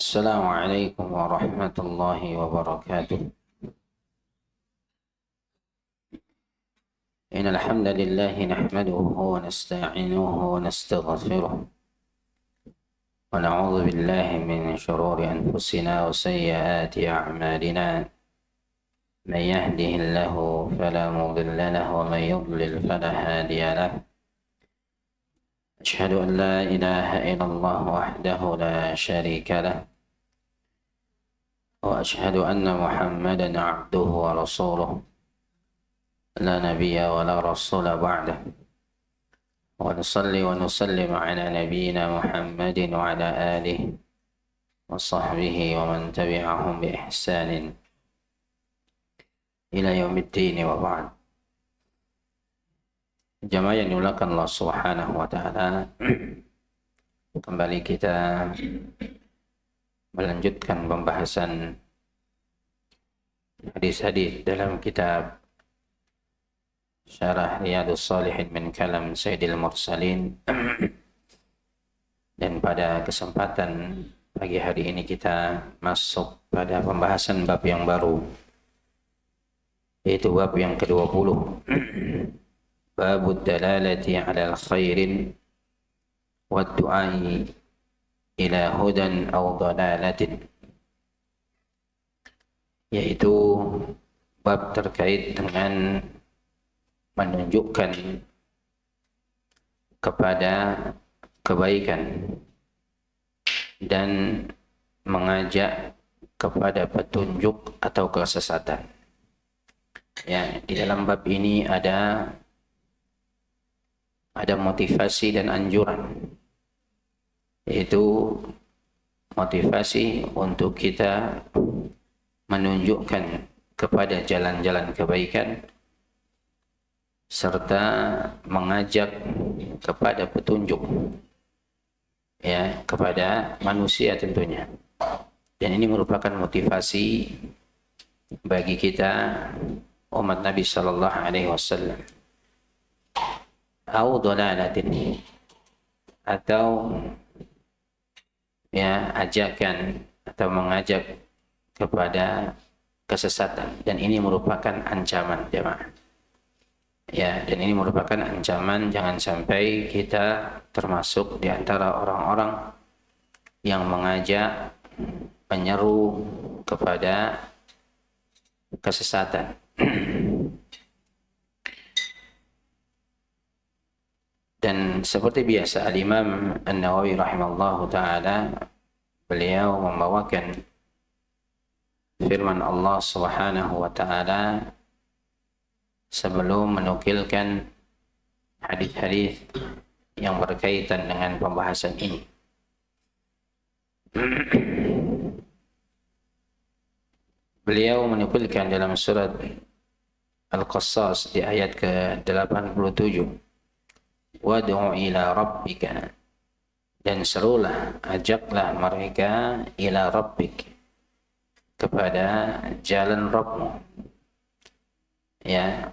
السلام عليكم ورحمة الله وبركاته. إن الحمد لله نحمده ونستعينه ونستغفره ونعوذ بالله من شرور أنفسنا وسيئات أعمالنا. من يهده الله فلا مضل له ومن يضلل فلا هادي له. أشهد أن لا إله إلا الله وحده لا شريك له وأشهد أن محمدا عبده ورسوله لا نبي ولا رسول بعده. ونصلي ونسلم على نبينا محمد وعلى آله وصحبه ومن تبعهم بإحسان إلى يوم الدين وبعد. Jamaah yang dimuliakan Allah Subhanahu wa taala, kembali kita melanjutkan pembahasan hadis-hadis dalam kitab Syarah Riyadhus Shalihin min kalam Sayyidil Mursalin. Dan pada kesempatan pagi hari ini kita masuk pada pembahasan bab yang baru, yaitu bab yang ke-20. Babud dalalati 'ala al-khairin wad du'ai ila hudan aw dalalatin, yaitu bab terkait dengan menunjukkan kepada kebaikan dan mengajak kepada petunjuk atau kesesatan. Ya, di dalam bab ini ada motivasi dan anjuran, yaitu motivasi untuk kita menunjukkan kepada jalan-jalan kebaikan serta mengajak kepada petunjuk, ya, kepada manusia tentunya. Dan ini merupakan motivasi bagi kita umat Nabi sallallahu alaihi wasallam. Au dalalatin, atau ya ajakan atau mengajak kepada kesesatan, dan ini merupakan ancaman, jemaah. Ya, dan ini merupakan ancaman, jangan sampai kita termasuk di antara orang-orang yang mengajak, menyeru kepada kesesatan. Dan seperti biasa, Al-Imam An-Nawawi rahimahullahu ta'ala, beliau membawakan firman Allah subhanahu wa ta'ala sebelum menukilkan hadis-hadis yang berkaitan dengan pembahasan ini. Beliau menukilkan dalam surat Al-Qassas di ayat ke-87, Wad'u ila rabbika, dan serulah, ajaklah mereka, ila rabbik, kepada jalan Rabbmu. Ya,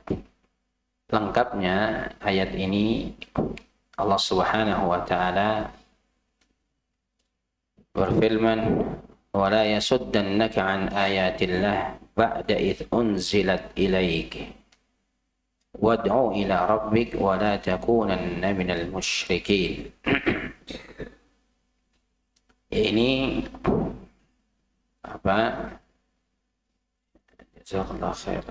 lengkapnya ayat ini Allah Subhanahu wa ta'ala berfirman, wala yasuddannaka an ayatillah ba'da idh unzilat ilaik wad'u ila rabbik wa la takunanna minal musyrikin. Ini apa? Jazakallahu khair.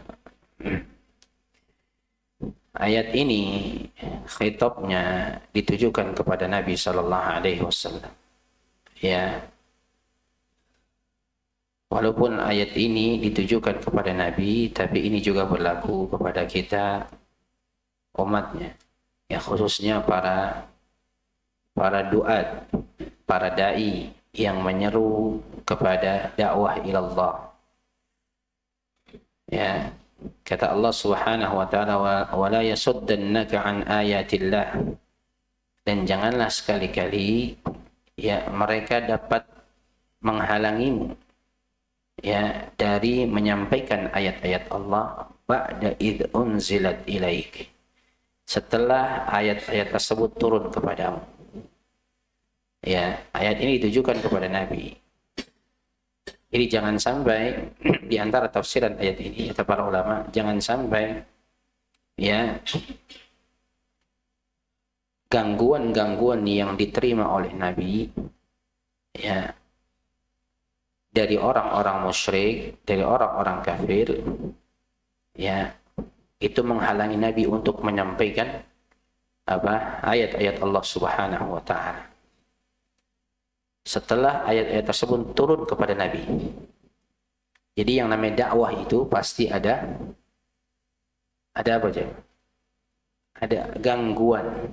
Ayat ini khitabnya ditujukan kepada Nabi sallallahu alaihi wasallam. Ya. Walaupun ayat ini ditujukan kepada Nabi, tapi ini juga berlaku kepada kita, umatnya. Ya, khususnya para duat, para dai yang menyeru kepada dakwah ilallah. Ya, kata Allah Subhanahu wa ta'ala, wala yasuddannaka an ayatillah, dan janganlah sekali-kali ya mereka dapat menghalangimu, ya, dari menyampaikan ayat-ayat Allah ba'da idh unzilat ilaik, setelah ayat-ayat tersebut turun kepadamu. Ya, ayat ini ditujukan kepada Nabi. Jadi jangan sampai di antara tafsiran ayat ini kata para ulama, jangan sampai ya gangguan-gangguan yang diterima oleh Nabi ya dari orang-orang musyrik, dari orang-orang kafir ya itu menghalangi Nabi untuk menyampaikan ayat-ayat Allah Subhanahu wa taala. Setelah ayat-ayat tersebut turun kepada Nabi. Jadi yang namanya dakwah itu pasti ada apa aja? Ada gangguan,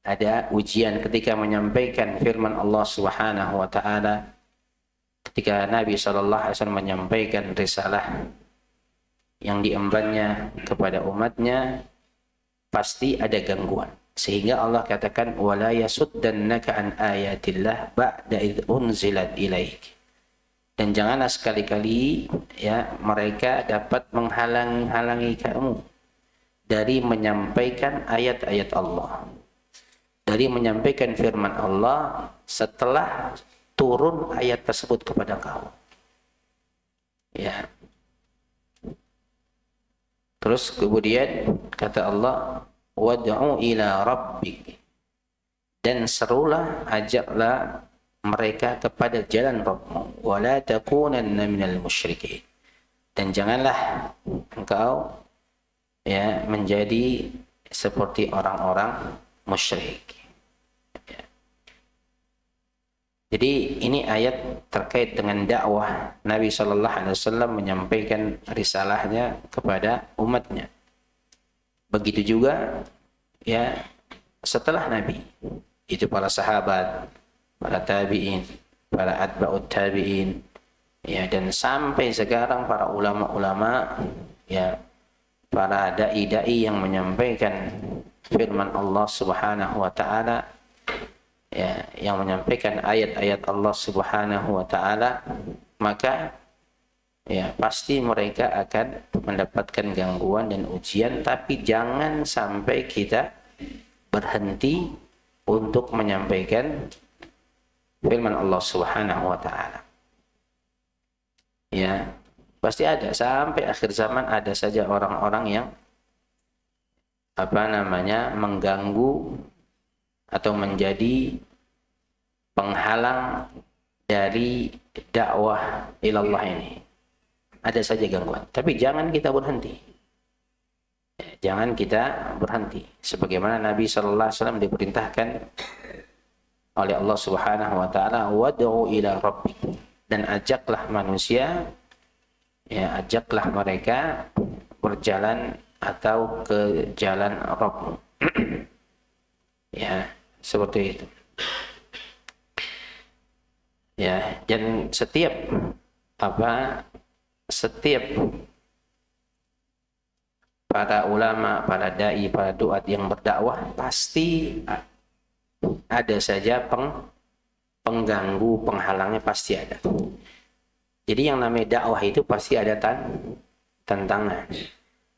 ada ujian ketika menyampaikan firman Allah Subhanahu wa taala. Ketika Nabi sallallahu alaihi wasallam menyampaikan risalah yang diembannya kepada umatnya, pasti ada gangguan. Sehingga Allah katakan wala yasuddannaka an ayatillah ba'da id unzilat ilaik. Dan janganlah sekali-kali ya mereka dapat menghalang-halangi kamu dari menyampaikan ayat-ayat Allah, dari menyampaikan firman Allah setelah turun ayat tersebut kepada kamu. Ya. Terus kemudian kata Allah wad'u ila rabbik, dan serulah, ajaklah mereka kepada jalan Rabbmu, wala takunanna minal musyrikin, dan janganlah engkau ya menjadi seperti orang-orang musyrik. Ya. Jadi ini ayat terkait dengan dakwah Nabi sallallahu alaihi wasallam menyampaikan risalahnya kepada umatnya. Begitu juga ya setelah Nabi, itu para sahabat, para tabi'in, para atba'ut tabi'in ya, dan sampai sekarang para ulama-ulama ya, para dai-dai yang menyampaikan firman Allah Subhanahu wa taala ya, yang menyampaikan ayat-ayat Allah Subhanahu wa taala, maka ya pasti mereka akan mendapatkan gangguan dan ujian, tapi jangan sampai kita berhenti untuk menyampaikan firman Allah Subhanahu wa taala. Ya, pasti ada, sampai akhir zaman ada saja orang-orang yang mengganggu atau menjadi penghalang dari dakwah ilallah ini. Ada saja gangguan, tapi jangan kita berhenti. Jangan kita berhenti. Sebagaimana Nabi sallallahu alaihi wasallam diperintahkan oleh Allah Subhanahu wa taala, wad'u ila rabbik, dan ajaklah manusia ya, ajaklah mereka berjalan atau ke jalan Rabbmu. Ya, seperti itu. Ya, dan setiap para ulama, para dai, para duat yang berdakwah pasti ada saja pengganggu, penghalangnya pasti ada. Jadi yang namanya dakwah itu pasti ada tantangan.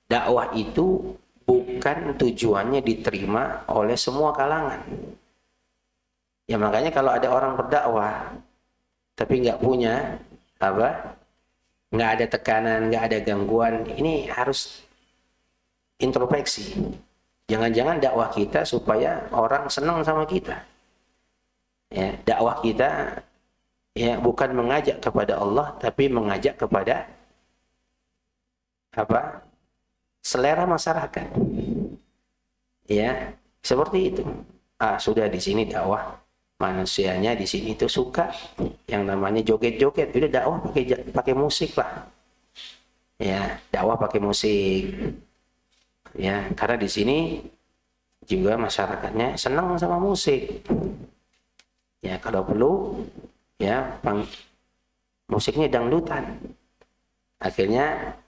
Dakwah itu bukan tujuannya diterima oleh semua kalangan. Ya makanya kalau ada orang berdakwah tapi nggak punya nggak ada tekanan, nggak ada gangguan, ini harus introspeksi. Jangan-jangan dakwah kita supaya orang senang sama kita. Ya, dakwah kita ya bukan mengajak kepada Allah, tapi mengajak kepada selera masyarakat. Ya, seperti itu. Sudah di sini dakwah, manusianya di sini itu suka yang namanya joget-joget, udah dakwah pakai musik lah. Ya, dakwah pakai musik. Ya, karena di sini juga masyarakatnya senang sama musik. Ya, kalau perlu ya musiknya dangdutan. Akhirnya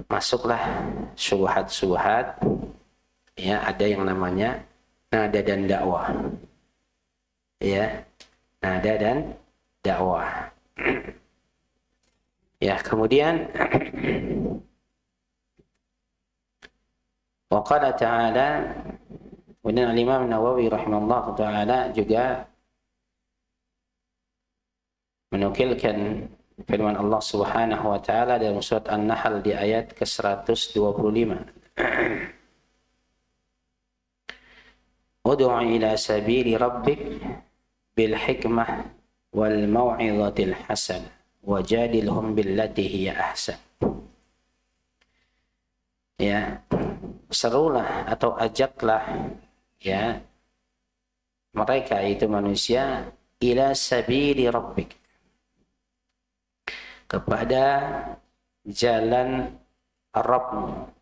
masuklah syubhat-syubhat. Ya, ada yang namanya nada dan dakwah. Ya, nada dan dakwah. Ya, kemudian wa qala ta'ala, kemudian Imam Nawawi rahimahullah ta'ala juga menukilkan firman Allah Subhanahu wa taala dalam surat An-Nahl di ayat ke-125. Ud'u ila sabili rabbik bil hikmah wal mau'izatil hasanah wajadilhum billati hiya ahsan. Ya, serulah atau ajaklah ya mereka itu manusia ila sabili rabbik, kepada jalan Rabbmu.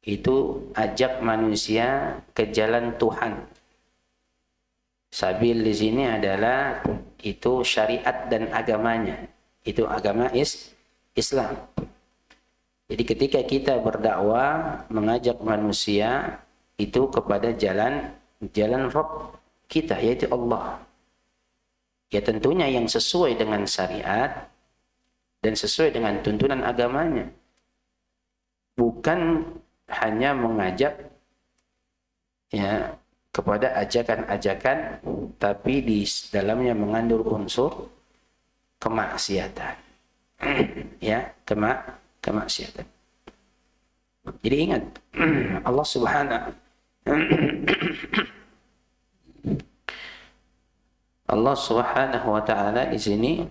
Itu ajak manusia ke jalan Tuhan. Sabil di sini adalah itu syariat dan agamanya. Itu agama Islam. Jadi ketika kita berdakwah mengajak manusia itu kepada jalan Rabb kita, yaitu Allah. Ya tentunya yang sesuai dengan syariat dan sesuai dengan tuntunan agamanya. Bukan hanya mengajak ya kepada ajakan-ajakan tapi di dalamnya mengandung unsur kemaksiatan. Ya, kemaksiatan. Jadi ingat Allah Subhanahu wa taala di sini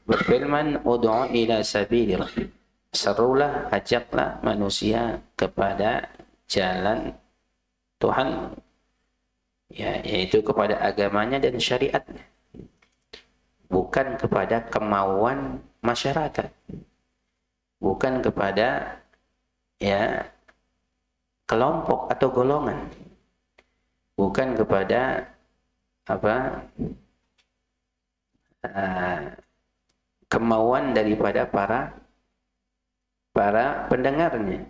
berfirman, ud'u ila sabili rabbik. Serulah, ajaklah manusia kepada jalan Tuhan, ya, yaitu kepada agamanya dan syariatnya, bukan kepada kemauan masyarakat, bukan kepada ya kelompok atau golongan, bukan kepada kemauan daripada para pendengarnya,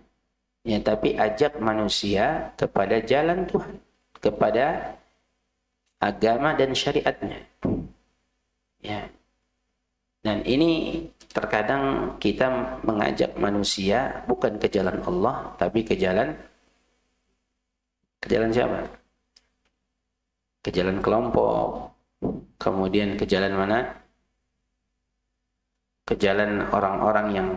ya, tapi ajak manusia kepada jalan Tuhan, kepada agama dan syariatnya, ya. Dan ini terkadang kita mengajak manusia bukan ke jalan Allah, tapi ke jalan siapa? Ke jalan kelompok, kemudian ke jalan mana? Ke jalan orang-orang yang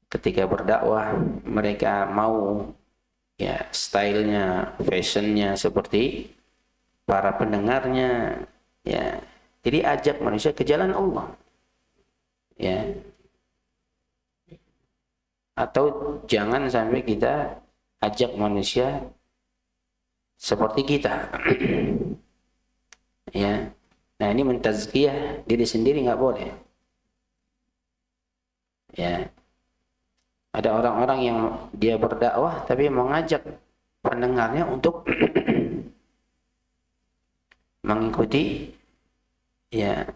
ketika berdakwah mereka mau ya stylenya, fashionnya seperti para pendengarnya, ya. Jadi ajak manusia ke jalan Allah, ya. Atau jangan sampai kita ajak manusia seperti kita, ya. Nah ini mentazkiyah diri sendiri nggak boleh, ya. Ada orang-orang yang dia berdakwah tapi mengajak pendengarnya untuk mengikuti ya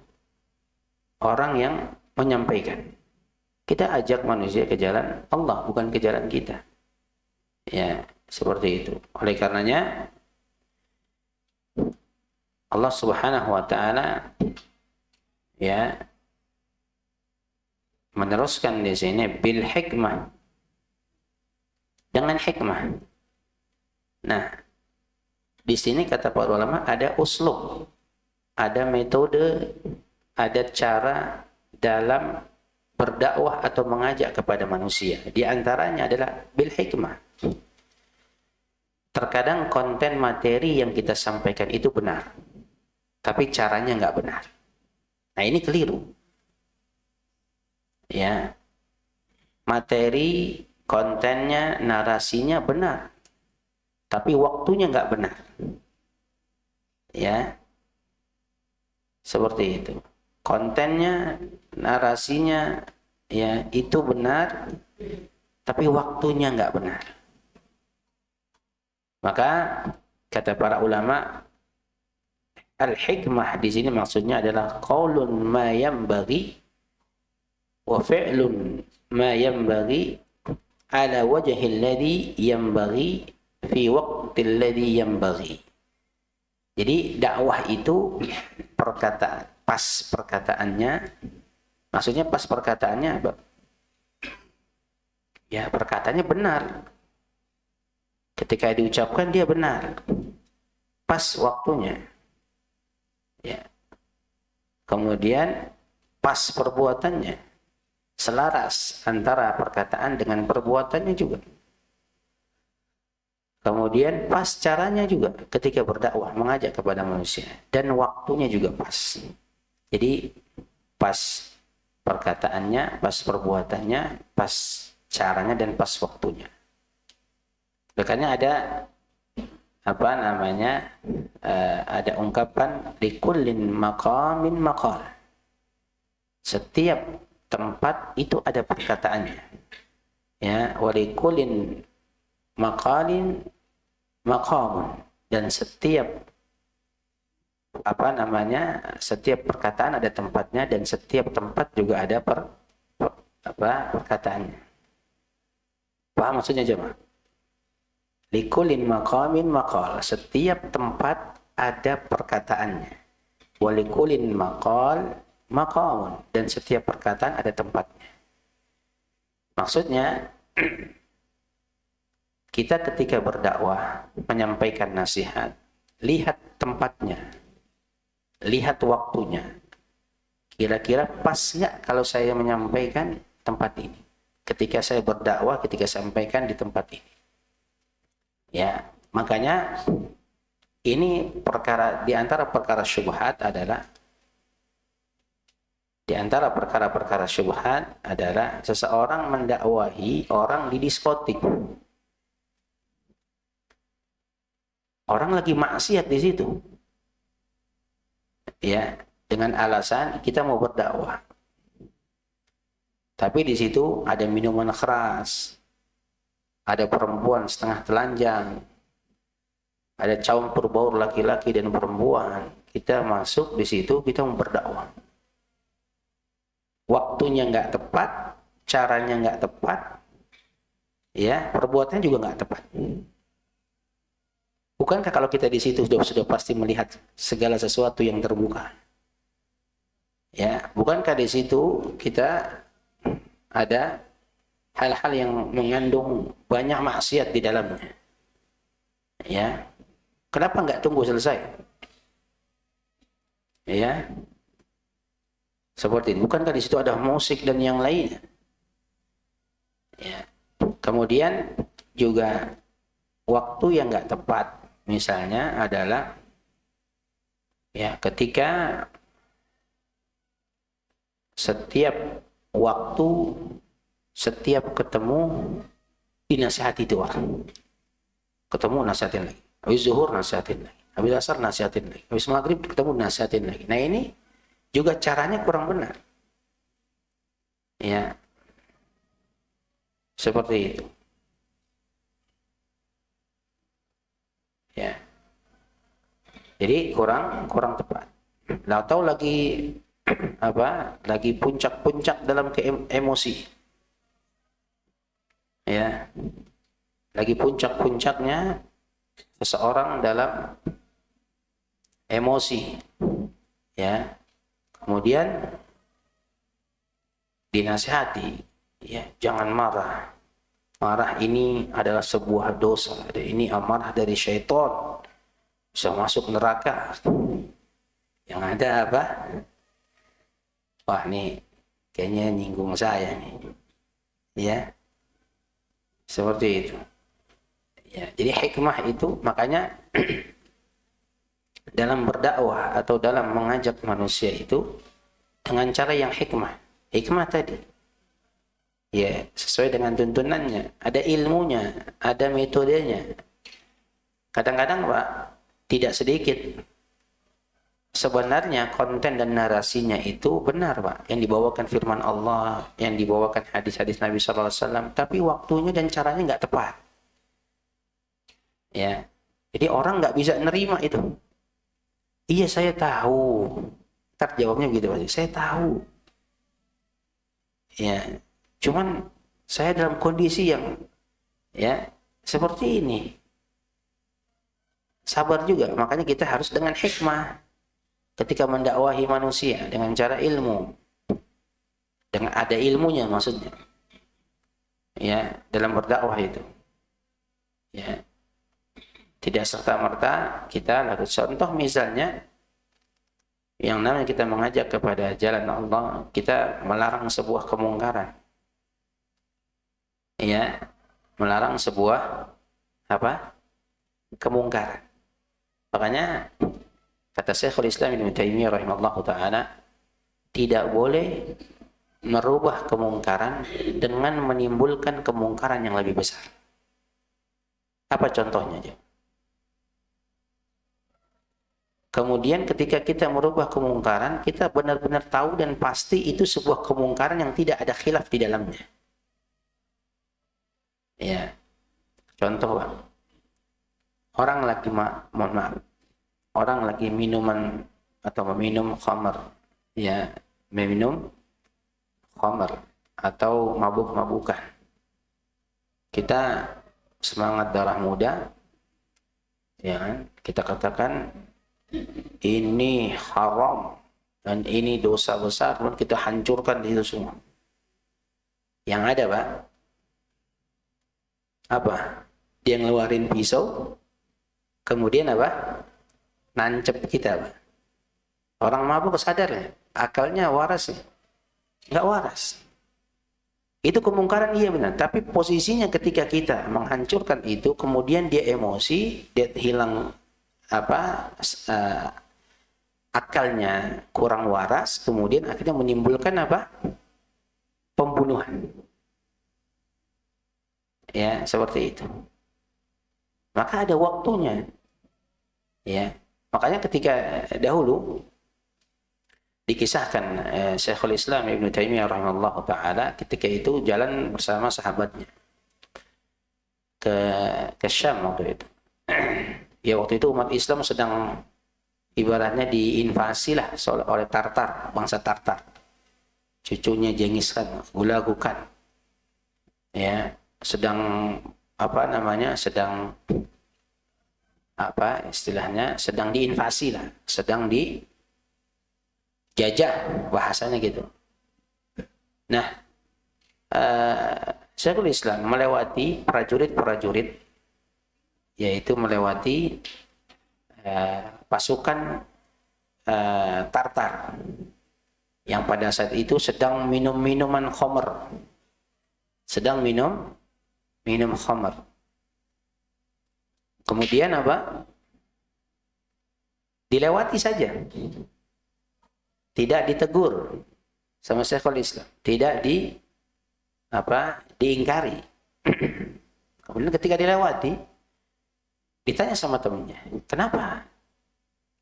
orang yang menyampaikan. Kita ajak manusia ke jalan Allah, bukan ke jalan kita, ya, seperti itu. Oleh karenanya Allah Subhanahu wa taala ya meneruskan di sini bil hikmah, dengan hikmah. Nah, di sini kata para ulama ada uslub, ada metode, ada cara dalam berdakwah atau mengajak kepada manusia. Di antaranya adalah bil hikmah. Terkadang konten materi yang kita sampaikan itu benar, tapi caranya nggak benar. Nah ini keliru. Ya, materi, kontennya, narasinya benar, tapi waktunya nggak benar. Ya, seperti itu. Kontennya, narasinya, ya itu benar, tapi waktunya nggak benar. Maka kata para ulama, al-hikmah di sini maksudnya adalah qaulun ma yanbaghi wa fi'lun ma yanbaghi ala wajhi alladhi yanbaghi fi waqti alladhi yanbaghi. Jadi dakwah itu pas perkataannya, maksudnya pas perkataannya apa? Ya perkataannya benar. Ketika diucapkan dia benar. Pas waktunya. Ya. Kemudian pas perbuatannya, selaras antara perkataan dengan perbuatannya juga. Kemudian pas caranya juga ketika berdakwah, mengajak kepada manusia, dan waktunya juga pas. Jadi pas perkataannya, pas perbuatannya, pas caranya, dan pas waktunya. Makanya ada apa namanya, ada ungkapan likullin maqamin maqal. Setiap tempat itu ada perkataannya. Ya, walikullin maqalin maqamun, dan setiap apa namanya, setiap perkataan ada tempatnya, dan setiap tempat juga ada perkataannya. Paham maksudnya jemaah? Likulin maqamin maqal, setiap tempat ada perkataannya. Walikulin maqal maqamun, dan setiap perkataan ada tempatnya. Maksudnya kita ketika berdakwah, menyampaikan nasihat, lihat tempatnya, lihat waktunya. Kira-kira pas nggak kalau saya menyampaikan tempat ini? Ketika saya berdakwah, ketika saya sampaikan di tempat ini. Ya, makanya ini perkara, di antara perkara syubhat adalah, di antara perkara-perkara syubhat adalah seseorang mendakwahi orang di diskotik. Orang lagi maksiat di situ. Ya, dengan alasan kita mau berdakwah. Tapi di situ ada minuman keras, ada perempuan setengah telanjang, ada campur baur laki-laki dan perempuan. Kita masuk di situ, kita mau berdakwah. Waktunya nggak tepat, caranya nggak tepat, ya, perbuatannya juga nggak tepat. Bukankah kalau kita di situ sudah pasti melihat segala sesuatu yang terbuka? Ya, bukankah di situ kita ada hal-hal yang mengandung banyak maksiat di dalamnya? Ya, kenapa nggak tunggu selesai? Ya, seperti ini. Bukankah di situ ada musik dan yang lainnya? Ya, kemudian juga waktu yang nggak tepat. Misalnya adalah ya ketika setiap waktu, setiap ketemu dinasihati itu orang. Ketemu nasihatin lagi. Habis zuhur nasihatin lagi. Habis asar nasihatin lagi. Habis maghrib ketemu nasihatin lagi. Nah ini juga caranya kurang benar. Ya. Seperti itu. Ya. Jadi kurang tepat. Atau lagi apa? Lagi puncak-puncak dalam emosi. Ya. Lagi puncak-puncaknya seseorang dalam emosi. Ya. Kemudian dinasihati, ya, jangan marah. Marah ini adalah sebuah dosa. Ini amarah dari syaitan. Bisa masuk neraka. Yang ada apa? Wah, nih kayaknya nyinggung saya nih. Ya. Seperti itu. Ya, jadi hikmah itu makanya dalam berdakwah atau dalam mengajak manusia itu dengan cara yang hikmah. Hikmah tadi, ya, sesuai dengan tuntunannya, ada ilmunya, ada metodenya. Kadang-kadang Pak, tidak sedikit sebenarnya konten dan narasinya itu benar Pak, yang dibawakan firman Allah, yang dibawakan hadis-hadis Nabi SAW, tapi waktunya dan caranya nggak tepat. Ya, jadi orang nggak bisa nerima itu. Iya saya tahu. Ntar jawabnya gitu Pak, saya tahu. Ya, cuman saya dalam kondisi yang ya seperti ini. Sabar juga, makanya kita harus dengan hikmah ketika mendakwahi manusia dengan cara ilmu. Dengan ada ilmunya maksudnya. Ya, dalam berdakwah itu. Ya. Tidak serta-merta kita lakukan. Contoh misalnya Yang namanya kita mengajak kepada jalan Allah, kita melarang sebuah kemungkaran. Ya, melarang sebuah apa? Kemungkaran. Makanya kata Syekhul Islam Ibnu Taimiyah rahimahullah taala, tidak boleh merubah kemungkaran dengan menimbulkan kemungkaran yang lebih besar. Apa contohnya aja? Kemudian ketika kita merubah kemungkaran, kita benar-benar tahu dan pasti itu sebuah kemungkaran yang tidak ada khilaf di dalamnya. Ya, contoh Bang. Orang lagi mohon maaf. Orang lagi minuman atau meminum khamar. Ya, meminum khamar atau mabuk-mabukan. Kita semangat darah muda, ya kan? Kita katakan ini haram dan ini dosa besar, dan kita hancurkan itu semua. Yang ada Pak, apa? Dia ngeluarin pisau, kemudian apa? Nancep kita Pak. Orang mabuk sadar ya? Akalnya waras ya? Nggak waras. Itu kemungkaran iya benar, tapi posisinya ketika kita menghancurkan itu, kemudian dia emosi, dia hilang apa akalnya, kurang waras, kemudian akhirnya menimbulkan apa? Pembunuhan. Ya, seperti itu. Maka ada waktunya. Ya. Makanya ketika dahulu dikisahkan Syekhul Islam Ibnu Taimiyah rahimahullah taala ketika itu jalan bersama sahabatnya ke Syam waktu itu. Ya waktu itu umat Islam sedang ibaratnya diinvasi lah oleh Tartar, bangsa Tartar. Cucunya Genghis Khan, Gulagu Khan. Ya, sedang apa namanya? Sedang apa istilahnya? Sedang diinvasi lah, sedang dijajah bahasanya gitu. Nah, Syekhul Islam melewati prajurit-prajurit, yaitu melewati pasukan Tartar yang pada saat itu sedang minum minuman khamr, sedang minum khamr. Kemudian apa? Dilewati saja, tidak ditegur sama Syekhul Islam, tidak diingkari. Kemudian ketika dilewati, ditanya sama temannya, kenapa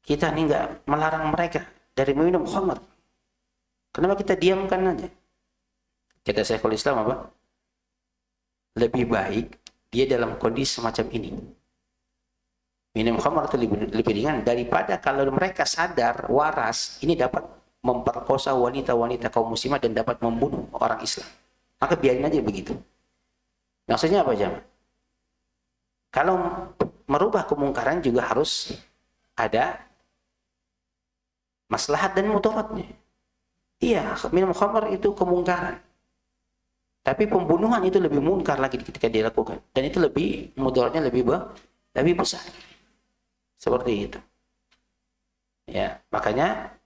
kita ini nggak melarang mereka dari meminum khamr? Kenapa kita diamkan aja? Kata Syekhul Islam apa? Lebih baik dia dalam kondisi semacam ini. Minum khamr itu lebih ringan daripada kalau mereka sadar, waras, ini dapat memperkosa wanita-wanita kaum muslimah dan dapat membunuh orang Islam. Maka biarin aja begitu. Maksudnya apa jemaah? Kalau merubah kemungkaran juga harus ada maslahat dan mudaratnya. Iya, minum khamr itu kemungkaran. Tapi pembunuhan itu lebih munkar lagi ketika dilakukan. Dan itu lebih mudaratnya lebih besar. Seperti itu. Ya, makanya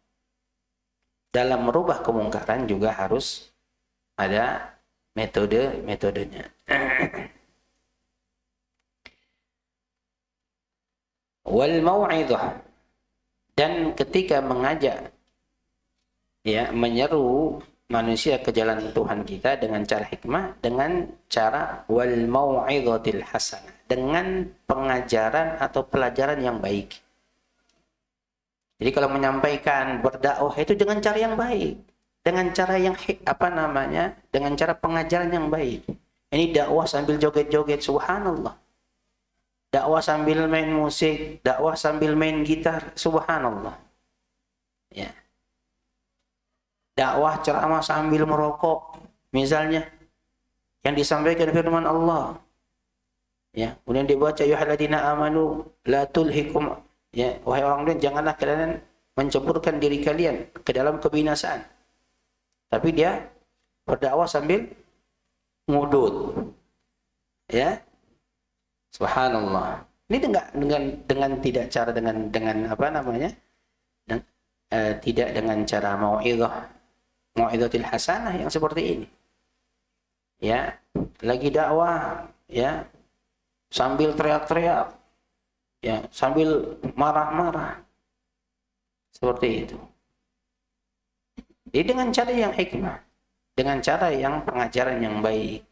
dalam merubah kemungkaran juga harus ada metodenya. Wal mau'izah, dan ketika mengajak, ya, menyeru manusia ke jalan Tuhan kita dengan cara hikmah, dengan cara wal mau'izatil hasanah, dengan pengajaran atau pelajaran yang baik. Jadi kalau menyampaikan, berdakwah itu dengan cara yang baik, dengan cara yang dengan cara pengajaran yang baik. Ini dakwah sambil joget-joget, subhanallah. Dakwah sambil main musik, dakwah sambil main gitar, subhanallah. Ya. Dakwah ceramah sambil merokok, misalnya, yang disampaikan firman Allah. Ya, kemudian dibaca ayyuhalladzina amanu la tulhikum, ya, wahai orang beriman, janganlah kalian menceburkan diri kalian ke dalam kebinasaan. Tapi dia berdakwah sambil ngudut. Ya. Subhanallah. Ini dengan tidak cara dengan apa namanya? tidak dengan cara mau'idhatil hasanah yang seperti ini. Ya, lagi dakwah, ya, sambil teriak-teriak, ya, sambil marah-marah. Seperti itu. Jadi dengan cara yang hikmah, dengan cara yang pengajaran yang baik.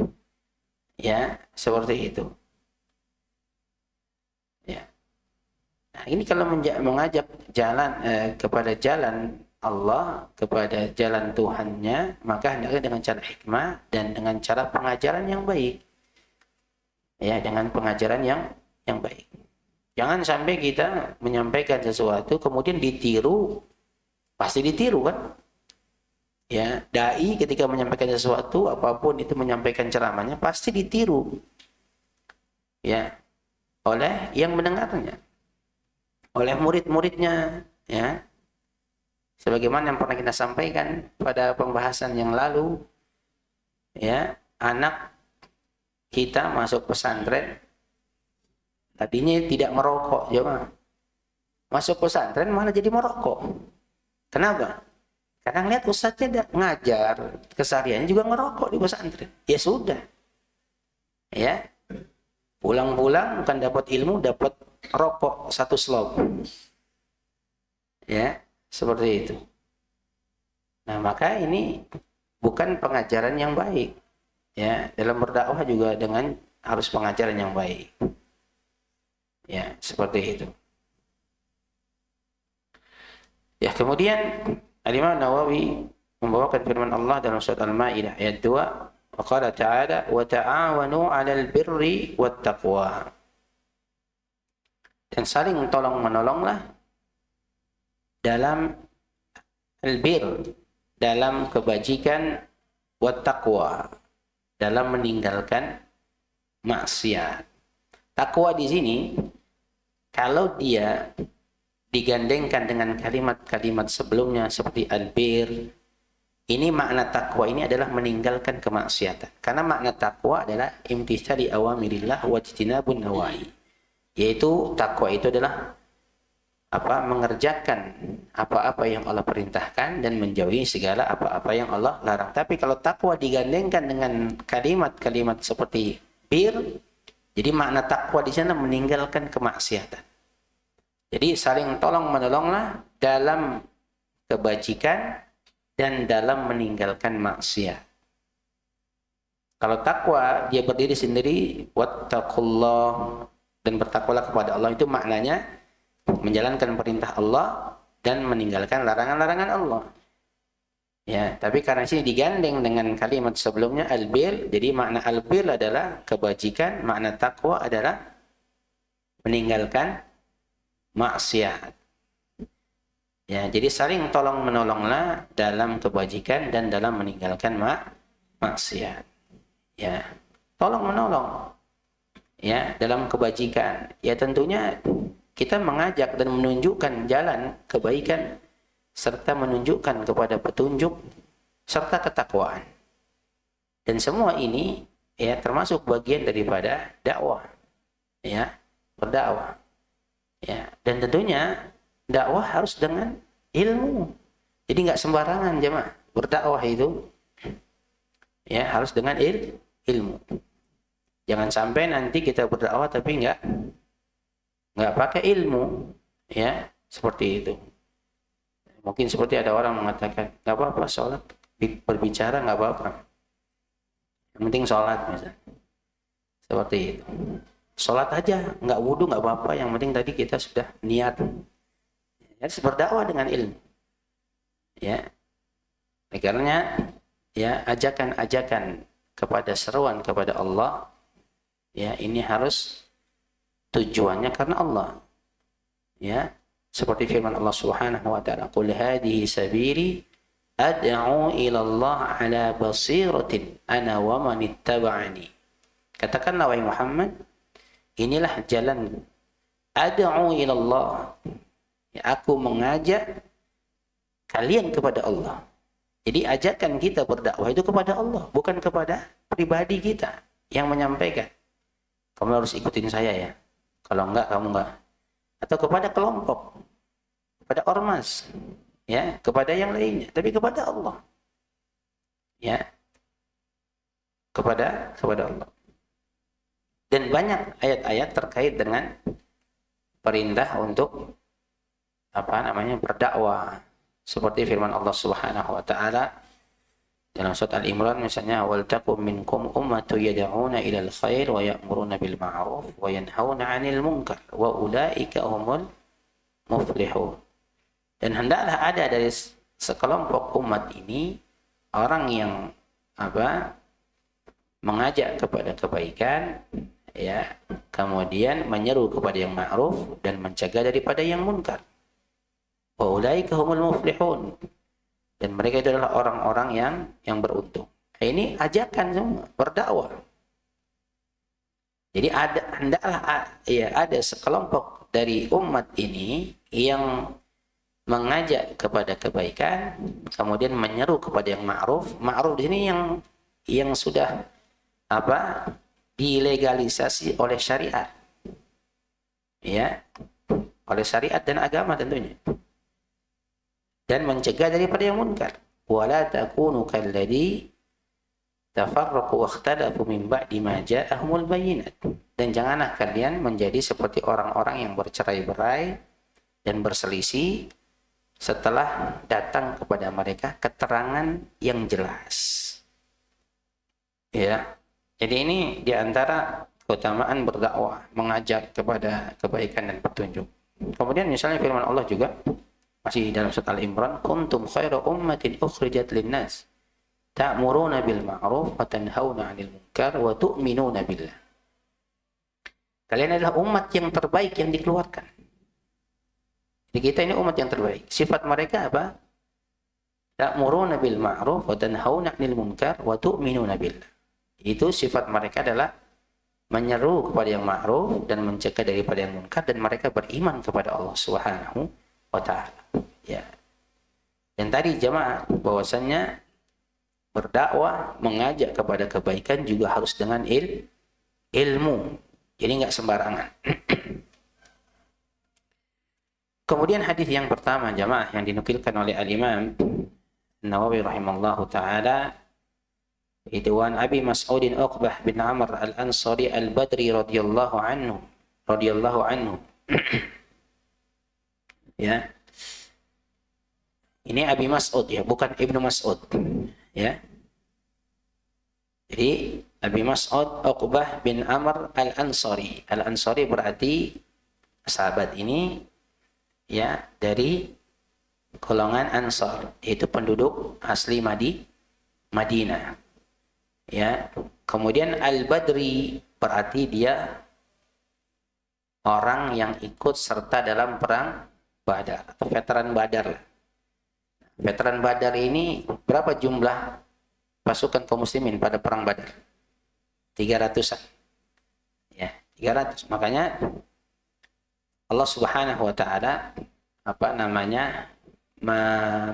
Ya, seperti itu. Ya. Nah, ini kalau mengajak jalan kepada jalan Allah, kepada jalan Tuhannya, maka hendaknya dengan cara hikmah dan dengan cara pengajaran yang baik. Ya, dengan pengajaran yang baik. Jangan sampai kita menyampaikan sesuatu kemudian ditiru, pasti ditiru kan? Ya, dai ketika menyampaikan sesuatu apapun itu, menyampaikan ceramahnya pasti ditiru. Ya, oleh yang mendengarnya, oleh murid-muridnya, ya. Sebagaimana yang pernah kita sampaikan pada pembahasan yang lalu, ya, anak kita masuk pesantren, tadinya tidak merokok, coba. Masuk pesantren malah jadi merokok. Kenapa? Karena ngeliat ustadznya ngajar, kesehariannya juga ngerokok di pesantren. Ya sudah. Ya. Pulang-pulang bukan dapat ilmu, dapat rokok satu slop. Ya, seperti itu. Nah, maka ini bukan pengajaran yang baik. Ya, dalam berdakwah juga dengan harus pengajaran yang baik. Ya, seperti itu. Ya, kemudian Al-Imam Nawawi membawakan firman Allah dalam surat Al-Maidah ayat 2, wa qala ta'ala wa ta'awanu 'alal birri wat taqwa. Dan saling tolong-menolonglah dalam al-bir, dalam kebajikan, wat taqwa, dalam meninggalkan maksiat. Takwa di sini kalau dia digandengkan dengan kalimat-kalimat sebelumnya seperti albir, ini makna takwa ini adalah meninggalkan kemaksiatan. Karena makna takwa adalah imtitsali awamirillah wa ijtinabun nawahi. Yaitu takwa itu adalah mengerjakan apa-apa yang Allah perintahkan dan menjauhi segala apa-apa yang Allah larang. Tapi kalau takwa digandengkan dengan kalimat-kalimat seperti bir, jadi makna takwa di sana meninggalkan kemaksiatan. Jadi saling tolong-menolonglah dalam kebajikan dan dalam meninggalkan maksiat. Kalau takwa dia berdiri sendiri, wattaqullah, dan bertakwalah kepada Allah, itu maknanya menjalankan perintah Allah dan meninggalkan larangan-larangan Allah. Ya, tapi karena sini digandeng dengan kalimat sebelumnya albir, jadi makna albir adalah kebajikan, makna takwa adalah meninggalkan maksiat. Ya, jadi saling tolong menolonglah dalam kebajikan dan dalam meninggalkan maksiat. Ya, tolong menolong. Ya, dalam kebajikan. Ya, tentunya kita mengajak dan menunjukkan jalan kebaikan serta menunjukkan kepada petunjuk serta ketakwaan. Dan semua ini ya termasuk bagian daripada dakwah. Ya, berdakwah. Ya, dan tentunya dakwah harus dengan ilmu. Jadi nggak sembarangan jemaah berdakwah itu. Ya, harus dengan ilmu. Jangan sampai nanti kita berdakwah tapi nggak pakai ilmu. Ya, seperti itu. Mungkin seperti ada orang mengatakan nggak apa-apa sholat, berbicara nggak apa-apa. Yang penting sholat misalnya. Seperti itu. Sholat aja, nggak wudhu nggak apa-apa. Yang penting tadi kita sudah niat. Harus berdakwah dengan ilmu. Ya, karena ya ajakan-ajakan kepada seruan kepada Allah, ya ini harus tujuannya karena Allah. Ya, seperti firman Allah Subhanahu wa taala, "Qul hadhihi sabili ad'u ila Allah ala basiratin ana wa man ittaba'ani." Katakanlah wahai Muhammad, inilah jalan ad'u ila Allah. Ya, aku mengajak kalian kepada Allah. Jadi ajakan kita berdakwah itu kepada Allah, bukan kepada pribadi kita yang menyampaikan. Kamu harus ikutin saya ya. Kalau enggak, kamu enggak. Atau kepada kelompok, kepada ormas. ya kepada yang lainnya, tapi kepada Allah. Ya, kepada Allah. Dan banyak ayat-ayat terkait dengan perintah untuk berdakwah. Seperti firman Allah Subhanahu wa taala dalam surat Al-Imran misalnya, wal takum minkum ummatun yad'una ilal khair wa ya'muruna bil ma'ruf wa yanhauna 'anil munkar wa ulaika humul muflihun. Dan hendaklah ada dari sekelompok umat ini orang yang mengajak kepada kebaikan, ya, kemudian menyeru kepada yang ma'ruf dan mencegah daripada yang munkar. Wa ulaika humul muflihun. Dan mereka itu adalah orang-orang yang beruntung. Nah, ini ajakan semua berdakwah. Jadi hendaklah ada sekelompok dari umat ini yang mengajak kepada kebaikan, kemudian menyeru kepada yang ma'ruf. Ma'ruf di sini yang sudah dilegalisasi oleh syariat. Ya, oleh syariat dan agama tentunya. Dan mencegah daripada yang munkar. Wala takunu kalladzi tafarraqu wa ikhtalafu min ba'di ma ja'ahumul bayyinat. Dan janganlah kalian menjadi seperti orang-orang yang bercerai-berai dan berselisih setelah datang kepada mereka keterangan yang jelas. Ya. Jadi ini diantara keutamaan berdakwah, mengajak kepada kebaikan dan petunjuk. Kemudian misalnya firman Allah juga masih dalam surat Al-Imran, kuntum khairu ummatin ukhrijat linnas ta'muruna bil ma'ruf wa tanhauna 'anil munkar wa tu'minuna billah. Kalian adalah umat yang terbaik yang dikeluarkan. Jadi kita ini umat yang terbaik. Sifat mereka apa? Ta'muruna bil ma'ruf wa tanhauna 'anil munkar wa tu'minuna billah. Itu sifat mereka adalah menyeru kepada yang ma'ruf dan mencegah daripada yang munkar, dan mereka beriman kepada Allah Subhanahu wa ta'ala. Ya. Dan tadi jemaah bahwasannya berdakwah, mengajak kepada kebaikan juga harus dengan ilmu. Jadi nggak sembarangan. Kemudian hadis yang pertama jemaah yang dinukilkan oleh Al-Imam Nawawi rahimallahu taala itu an Abi Mas'udin Uqbah bin Amr Al-Ansari Al-Badri radhiyallahu anhu. Ya. Ini Abi Mas'ud ya, bukan Ibnu Mas'ud. Ya. Jadi Abi Mas'ud Uqbah bin Amr Al-Ansari. Al-Ansari berarti sahabat ini ya dari golongan Ansar, yaitu penduduk asli Madinah. Ya. Kemudian Al-Badri berarti dia orang yang ikut serta dalam perang Badar atau veteran Badar. Veteran Badar ini berapa jumlah pasukan kaum muslimin pada perang Badar? 300-an. Ya, 300. Makanya Allah Subhanahu wa taala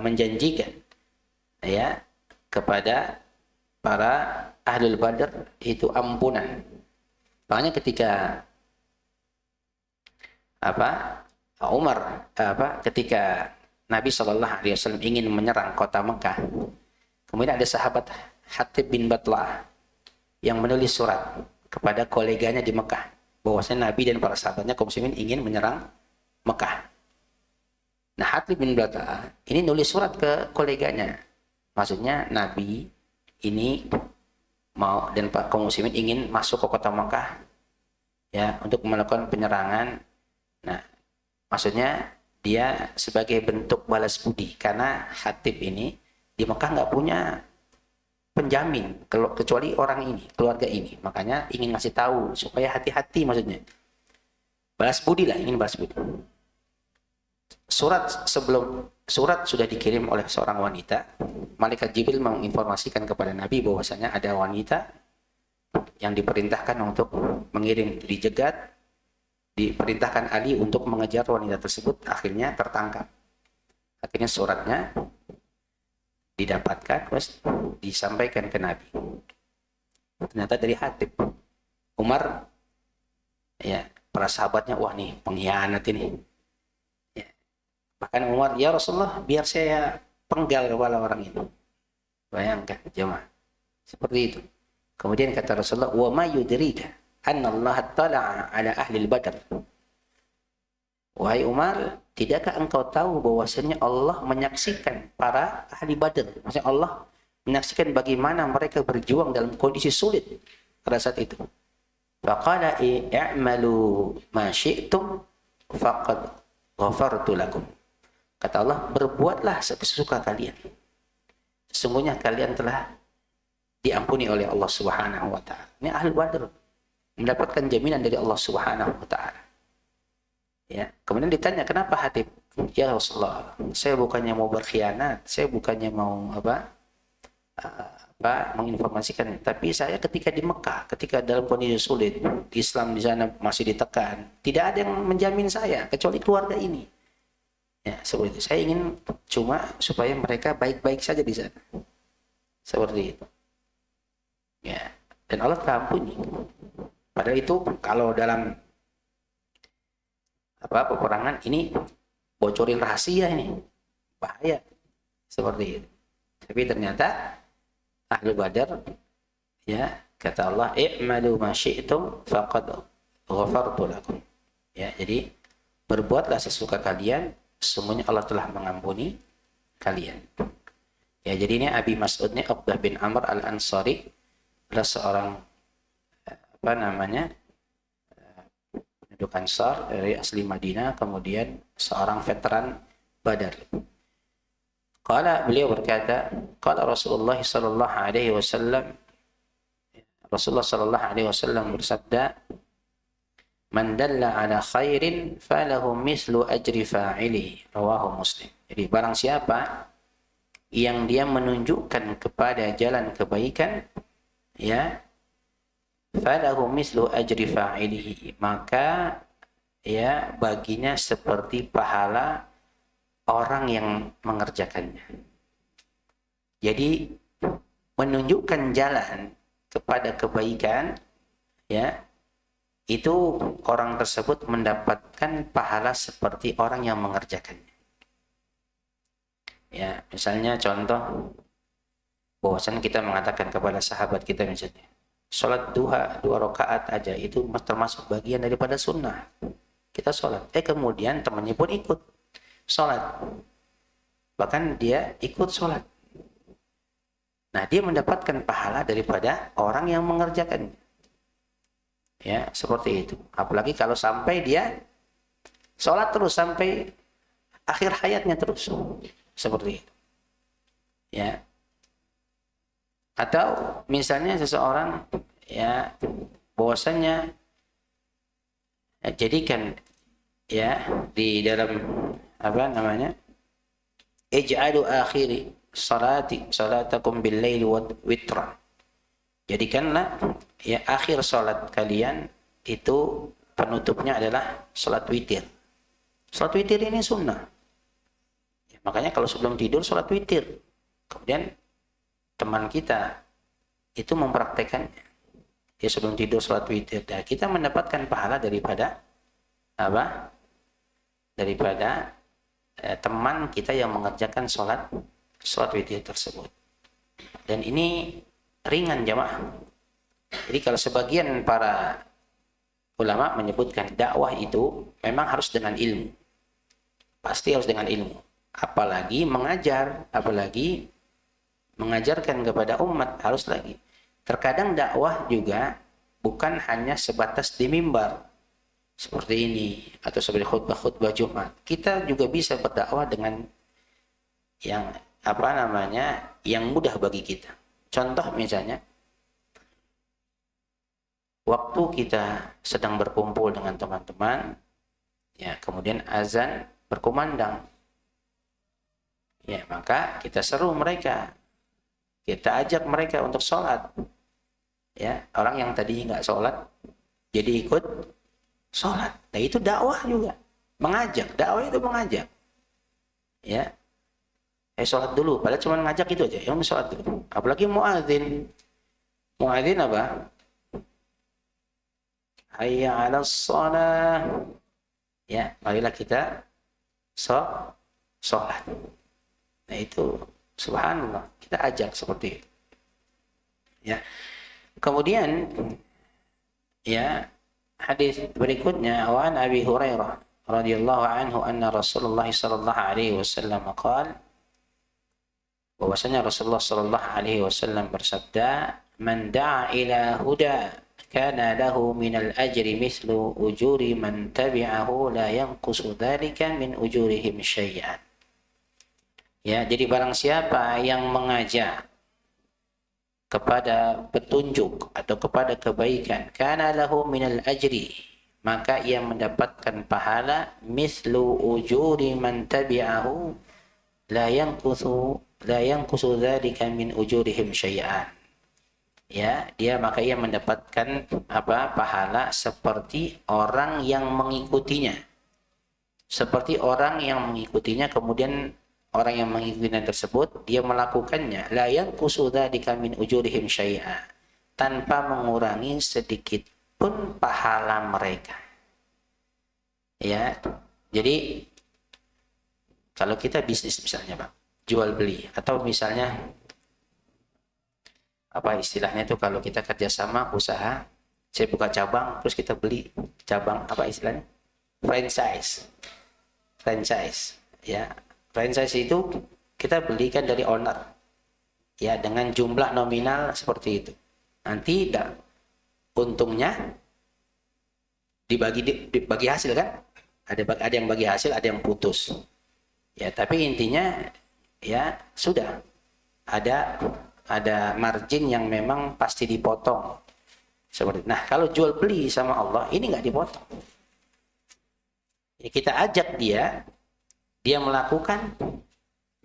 menjanjikan ya kepada para ahlul Badar itu ampunan. Makanya ketika ketika Nabi SAW ingin menyerang kota Mekah, kemudian ada sahabat Hatib bin Batlah yang menulis surat kepada koleganya di Mekah bahwasanya Nabi dan para sahabatnya kaum muslimin ingin menyerang Mekah. Nah, Hatib bin Batlah ini nulis surat ke koleganya, maksudnya Nabi ini mau dan kaum muslimin ingin masuk ke kota Mekah ya untuk melakukan penyerangan. Nah, maksudnya dia sebagai bentuk balas budi karena Hatib ini di Mekah nggak punya penjamin kecuali orang ini, keluarga ini. Makanya ingin ngasih tahu supaya hati-hati, maksudnya balas budi lah, ingin balas budi. Surat sudah dikirim oleh seorang wanita. Malaikat Jibril menginformasikan kepada Nabi bahwasanya ada wanita yang diperintahkan untuk mengirim, dijegat. Diperintahkan Ali untuk mengejar wanita tersebut, akhirnya tertangkap. Akhirnya suratnya didapatkan, terus disampaikan ke Nabi. Ternyata dari Hatib. Umar, ya, para sahabatnya, wah nih pengkhianat ini. Ya. Bahkan Umar, ya Rasulullah, biar saya penggal kepala orang itu. Bayangkan jemaah. Seperti itu. Kemudian kata Rasulullah, wa ma yudrika anna Allah tala'a ala ahli badr. Wahai Umar, tidakkah engkau tahu bahwasanya Allah menyaksikan para ahli Badar? Maksudnya Allah menyaksikan bagaimana mereka berjuang dalam kondisi sulit pada saat itu. Faqala i'malu ma syi'tum faqad ghafartu lakum. Kata Allah, berbuatlah sesuka kalian. Sesungguhnya kalian telah diampuni oleh Allah Subhanahu wa taala. Ini ahli Badar mendapatkan jaminan dari Allah Subhanahu wa taala. Ya, kemudian ditanya, kenapa Hatib? Ya Rasulullah, saya bukannya mau berkhianat, saya bukannya mau menginformasikan, tapi saya ketika di Mekah, ketika dalam kondisi sulit, Islam di sana masih ditekan, tidak ada yang menjamin saya kecuali keluarga ini. Ya, seperti itu. Saya ingin cuma supaya mereka baik-baik saja di sana. Seperti itu. Ya, dan Allah telah ampuni. Padahal itu kalau dalam peperangan ini bocorin rahasia ini, bahaya seperti itu. Tapi ternyata ahli Badar, ya, kata Allah, i'malu ma syi'tum faqad ghafartu lakum. Ya, jadi berbuatlah sesuka kalian, sesungguhnya Allah telah mengampuni kalian. Ya, jadi ini Abi Mas'ud ini Uqbah bin Amr al-Ansari adalah seorang penduduk Ansar dari asli Madinah, kemudian seorang veteran Badar. Beliau berkata, qala Rasulullah sallallahu alaihi wasallam, Rasulullah sallallahu alaihi wasallam bersabda, man dalla ala khairin falahu mislu ajri fa'ilihi, rawahu Muslim. Jadi barang siapa yang dia menunjukkan kepada jalan kebaikan, ya, falahu mislu ajri fa'ilihi, maka ya baginya seperti pahala orang yang mengerjakannya. Jadi menunjukkan jalan kepada kebaikan, ya, itu orang tersebut mendapatkan pahala seperti orang yang mengerjakannya. Ya, misalnya contoh, bahwasan kita mengatakan kepada sahabat kita misalnya, sholat duha 2 rakaat aja itu termasuk bagian daripada sunnah. Kita sholat, kemudian temannya pun ikut sholat, bahkan dia ikut sholat. Nah, dia mendapatkan pahala daripada orang yang mengerjakannya. Ya, seperti itu. Apalagi kalau sampai dia sholat terus sampai akhir hayatnya terus, seperti itu. Ya. Atau misalnya seseorang, ya, bahwasanya jadikan, ya, di dalam ij'alu akhiri salatakum bil laili witran. Jadikanlah, ya, akhir salat kalian itu penutupnya adalah salat witir. Salat witir ini sunnah. Ya, makanya kalau sebelum tidur salat witir. Kemudian teman kita itu mempraktekannya. Dia sebelum tidur salat witir. Dan kita mendapatkan pahala daripada daripada teman kita yang mengerjakan salat witir tersebut. Dan ini ringan jamaah. Jadi kalau sebagian para ulama menyebutkan dakwah itu memang harus dengan ilmu. Pasti harus dengan ilmu. Apalagi mengajarkan kepada umat harus lagi. Terkadang dakwah juga bukan hanya sebatas di mimbar seperti ini atau seperti khutbah Jumat. Kita juga bisa berdakwah dengan yang yang mudah bagi kita. Contoh misalnya, waktu kita sedang berkumpul dengan teman-teman, ya, kemudian azan berkumandang, ya, maka kita seru mereka, kita ajak mereka untuk sholat, ya, orang yang tadi nggak sholat jadi ikut sholat. Nah, itu dakwah juga, dakwah itu mengajak, ya, sholat dulu, padahal cuma ngajak itu aja, yang sholat dulu. Apalagi muadzin apa? Hayya 'alas shalah. Ya, marilah kita sholat. Nah itu subhanallah, kita ajak seperti itu. Ya. Kemudian ya hadis berikutnya, wa an Abi Hurairah radhiyallahu anhu anna Rasulullah sallallahu alaihi wasallam qala, bahwasanya Rasulullah sallallahu alaihi wasallam bersabda, man da'a ila huda kana lahu minal ajri mithlu ujuri man tabi'ahu la yanqusu dzalika min ujurihim syai'an. Ya, jadi barang siapa yang mengajak kepada petunjuk atau kepada kebaikan, kana lahu minal ajri, maka ia mendapatkan pahala mithlu ujuri man tabi'ahu la yanqusu dzalika min ujurihim syai'an. Ya, maka ia mendapatkan pahala seperti orang yang mengikutinya. Seperti orang yang mengikutinya, kemudian orang yang mengikutinya tersebut dia melakukannya, la yanqusu dzalika min ujurihim syai'a, tanpa mengurangi sedikit pun pahala mereka. Ya. Jadi kalau kita bisnis misalnya, Pak, jual beli, atau misalnya apa istilahnya itu kalau kita kerjasama usaha, saya buka cabang terus kita beli cabang, apa istilahnya, franchise ya. Franchise itu kita belikan dari owner ya, dengan jumlah nominal seperti itu. Nanti untungnya dibagi hasil kan, ada yang bagi hasil, ada yang putus ya, tapi intinya ya sudah ada margin yang memang pasti dipotong seperti itu. Nah, kalau jual beli sama Allah ini nggak dipotong ya, kita ajak dia melakukan,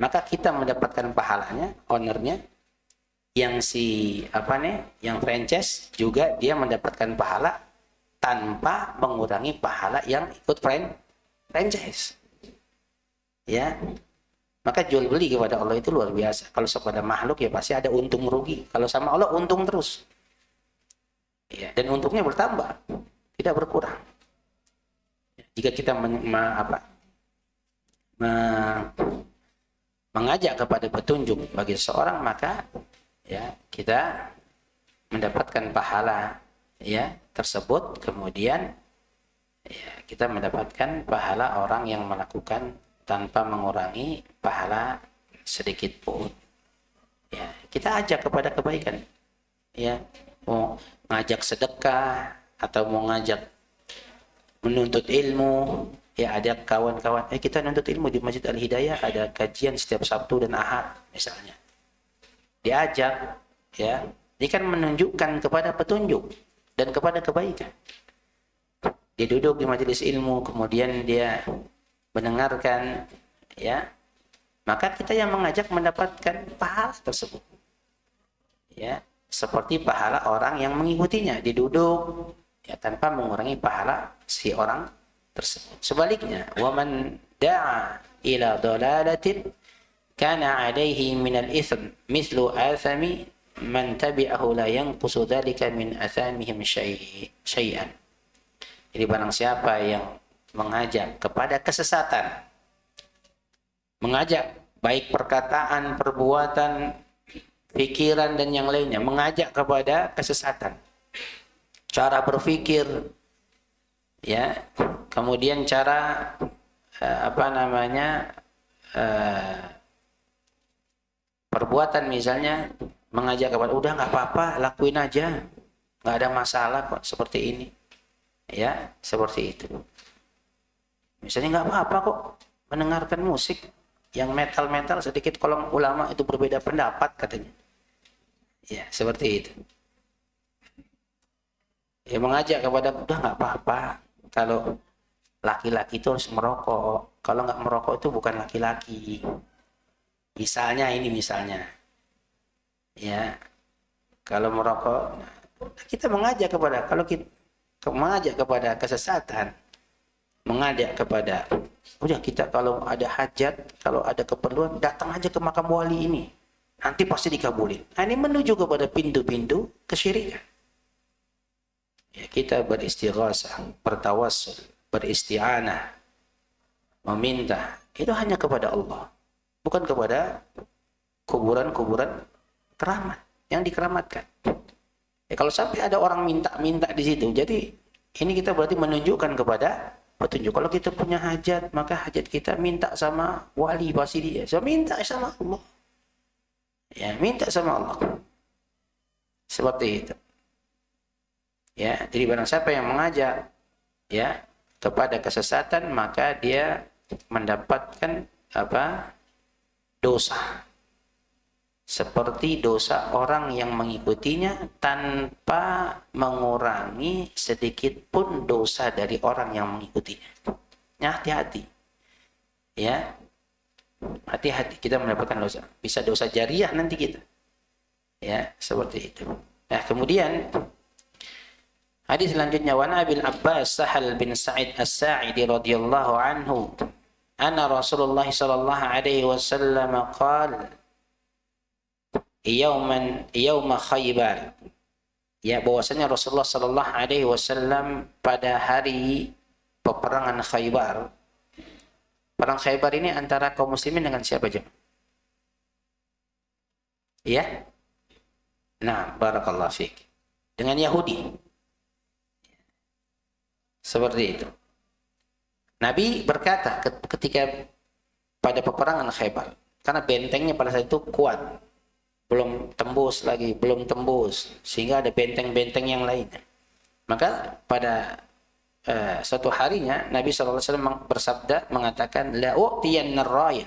maka kita mendapatkan pahalanya, ownernya yang yang franchise juga dia mendapatkan pahala tanpa mengurangi pahala yang ikut franchise ya. Maka jual beli kepada Allah itu luar biasa. Kalau kepada makhluk ya pasti ada untung rugi. Kalau sama Allah untung terus. Ya, dan untungnya bertambah, tidak berkurang. Jika kita mengajak kepada petunjuk bagi seseorang, maka ya kita mendapatkan pahala ya tersebut, kemudian ya kita mendapatkan pahala orang yang melakukan tanpa mengurangi pahala sedikit pun. Ya, kita ajak kepada kebaikan. Ya, mau ngajak sedekah atau mau ngajak menuntut ilmu, ya ada kawan-kawan, kita nuntut ilmu di Masjid Al-Hidayah, ada kajian setiap Sabtu dan Ahad misalnya. Diajak, ya. Ini kan menunjukkan kepada petunjuk dan kepada kebaikan. Dia duduk di majelis ilmu, kemudian dia mendengarkan, ya, maka kita yang mengajak mendapatkan pahala tersebut, ya, seperti pahala orang yang mengikutinya, diduduk, ya, tanpa mengurangi pahala si orang tersebut. Sebaliknya, waman da'a ila dhalalatin kana 'alaihi minal itsm mithlu athami man tabi'ahu la yanqusu dzalika min athamihim syai'an. Jadi barang siapa yang mengajak kepada kesesatan, mengajak baik perkataan, perbuatan, pikiran dan yang lainnya, mengajak kepada kesesatan, cara berpikir, ya, kemudian cara perbuatan, misalnya mengajak kepada udah nggak apa-apa, lakuin aja, nggak ada masalah kok, seperti ini, ya, seperti itu. Misalnya nggak apa-apa kok mendengarkan musik yang metal-metal sedikit, kalau ulama itu berbeda pendapat katanya. Ya, seperti itu. Ya, mengajak kepada udah nggak apa-apa kalau laki-laki itu harus merokok. Kalau nggak merokok itu bukan laki-laki. Misalnya, ya, kalau merokok, kita mengajak kepada, kalau kita mengajak kepada kesesatan, mengajak kepada udah kita kalau ada hajat, kalau ada keperluan, datang aja ke makam wali ini, nanti pasti dikabulin. Nah, ini menuju kepada pintu-pintu kesyirikan. Ya, kita beristighasah, bertawassul, beristi'anah, meminta itu hanya kepada Allah, bukan kepada kuburan-kuburan keramat yang dikeramatkan. Ya, kalau sampai ada orang minta-minta di situ, jadi ini kita berarti menunjukkan kepada petunjuk. Kalau kita punya hajat, maka hajat kita minta sama wali pasti dia. So, minta sama Allah. Ya, minta sama Allah. Seperti itu. Ya, jadi barang siapa yang mengajak ya kepada kesesatan, maka dia mendapatkan dosa. Seperti dosa orang yang mengikutinya tanpa mengurangi sedikit pun dosa dari orang yang mengikutinya. Ya, hati-hati. Ya. Hati-hati kita mendapatkan dosa. Bisa dosa jariah nanti kita. Ya, seperti itu. Nah, kemudian hadis selanjutnya, wa Abil Abbas Sahal bin Sa'id As-Sa'idi radhiyallahu anhu anna Rasulullah sallallahu alaihi wasallam qala yauma Khaybar, ya, bahwasanya Rasulullah sallallahu alaihi wasallam pada hari peperangan Khaybar. Perang Khaybar ini antara kaum muslimin dengan siapa aja? Ya. Nah, barakallahu fiik. Dengan Yahudi. Seperti itu. Nabi berkata ketika pada peperangan Khaybar, karena bentengnya pada saat itu kuat, belum tembus, sehingga ada benteng-benteng yang lainnya. Maka pada suatu harinya Nabi SAW bersabda, mengatakan, la u'tiyanna ar-raya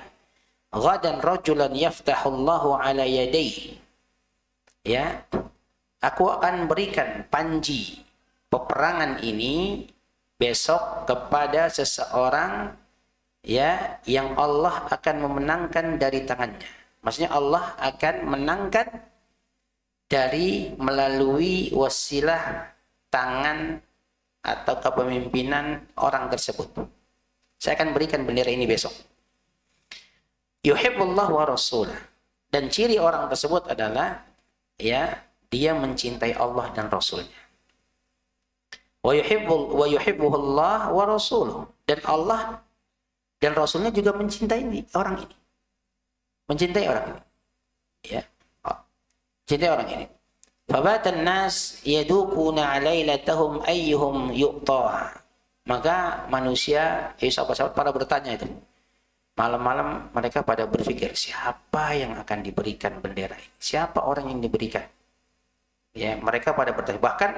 ghadan rajulan yaftahullahu ala yadayhi. Ya, aku akan berikan panji peperangan ini besok kepada seseorang, ya, yang Allah akan memenangkan dari tangannya. Maksudnya Allah akan menangkan dari melalui wasilah tangan atau kepemimpinan orang tersebut. Saya akan berikan bendera ini besok. Yuhibbullah wa rasulah. Dan ciri orang tersebut adalah, ya, dia mencintai Allah dan Rasulnya. Wa yuhibbuhullah wa rasuluh. Dan Allah dan Rasulnya juga mencintai orang ini. Mencintai orang ini. Ya. Mencintai orang ini. Fabatan nas yadukuna lailatahum ayyuhum yu'taha. Maka manusia, sahabat-sahabat pada bertanya itu. Malam-malam mereka pada berpikir, siapa yang akan diberikan bendera ini? Siapa orang yang diberikan? Ya, mereka pada bertanya. Bahkan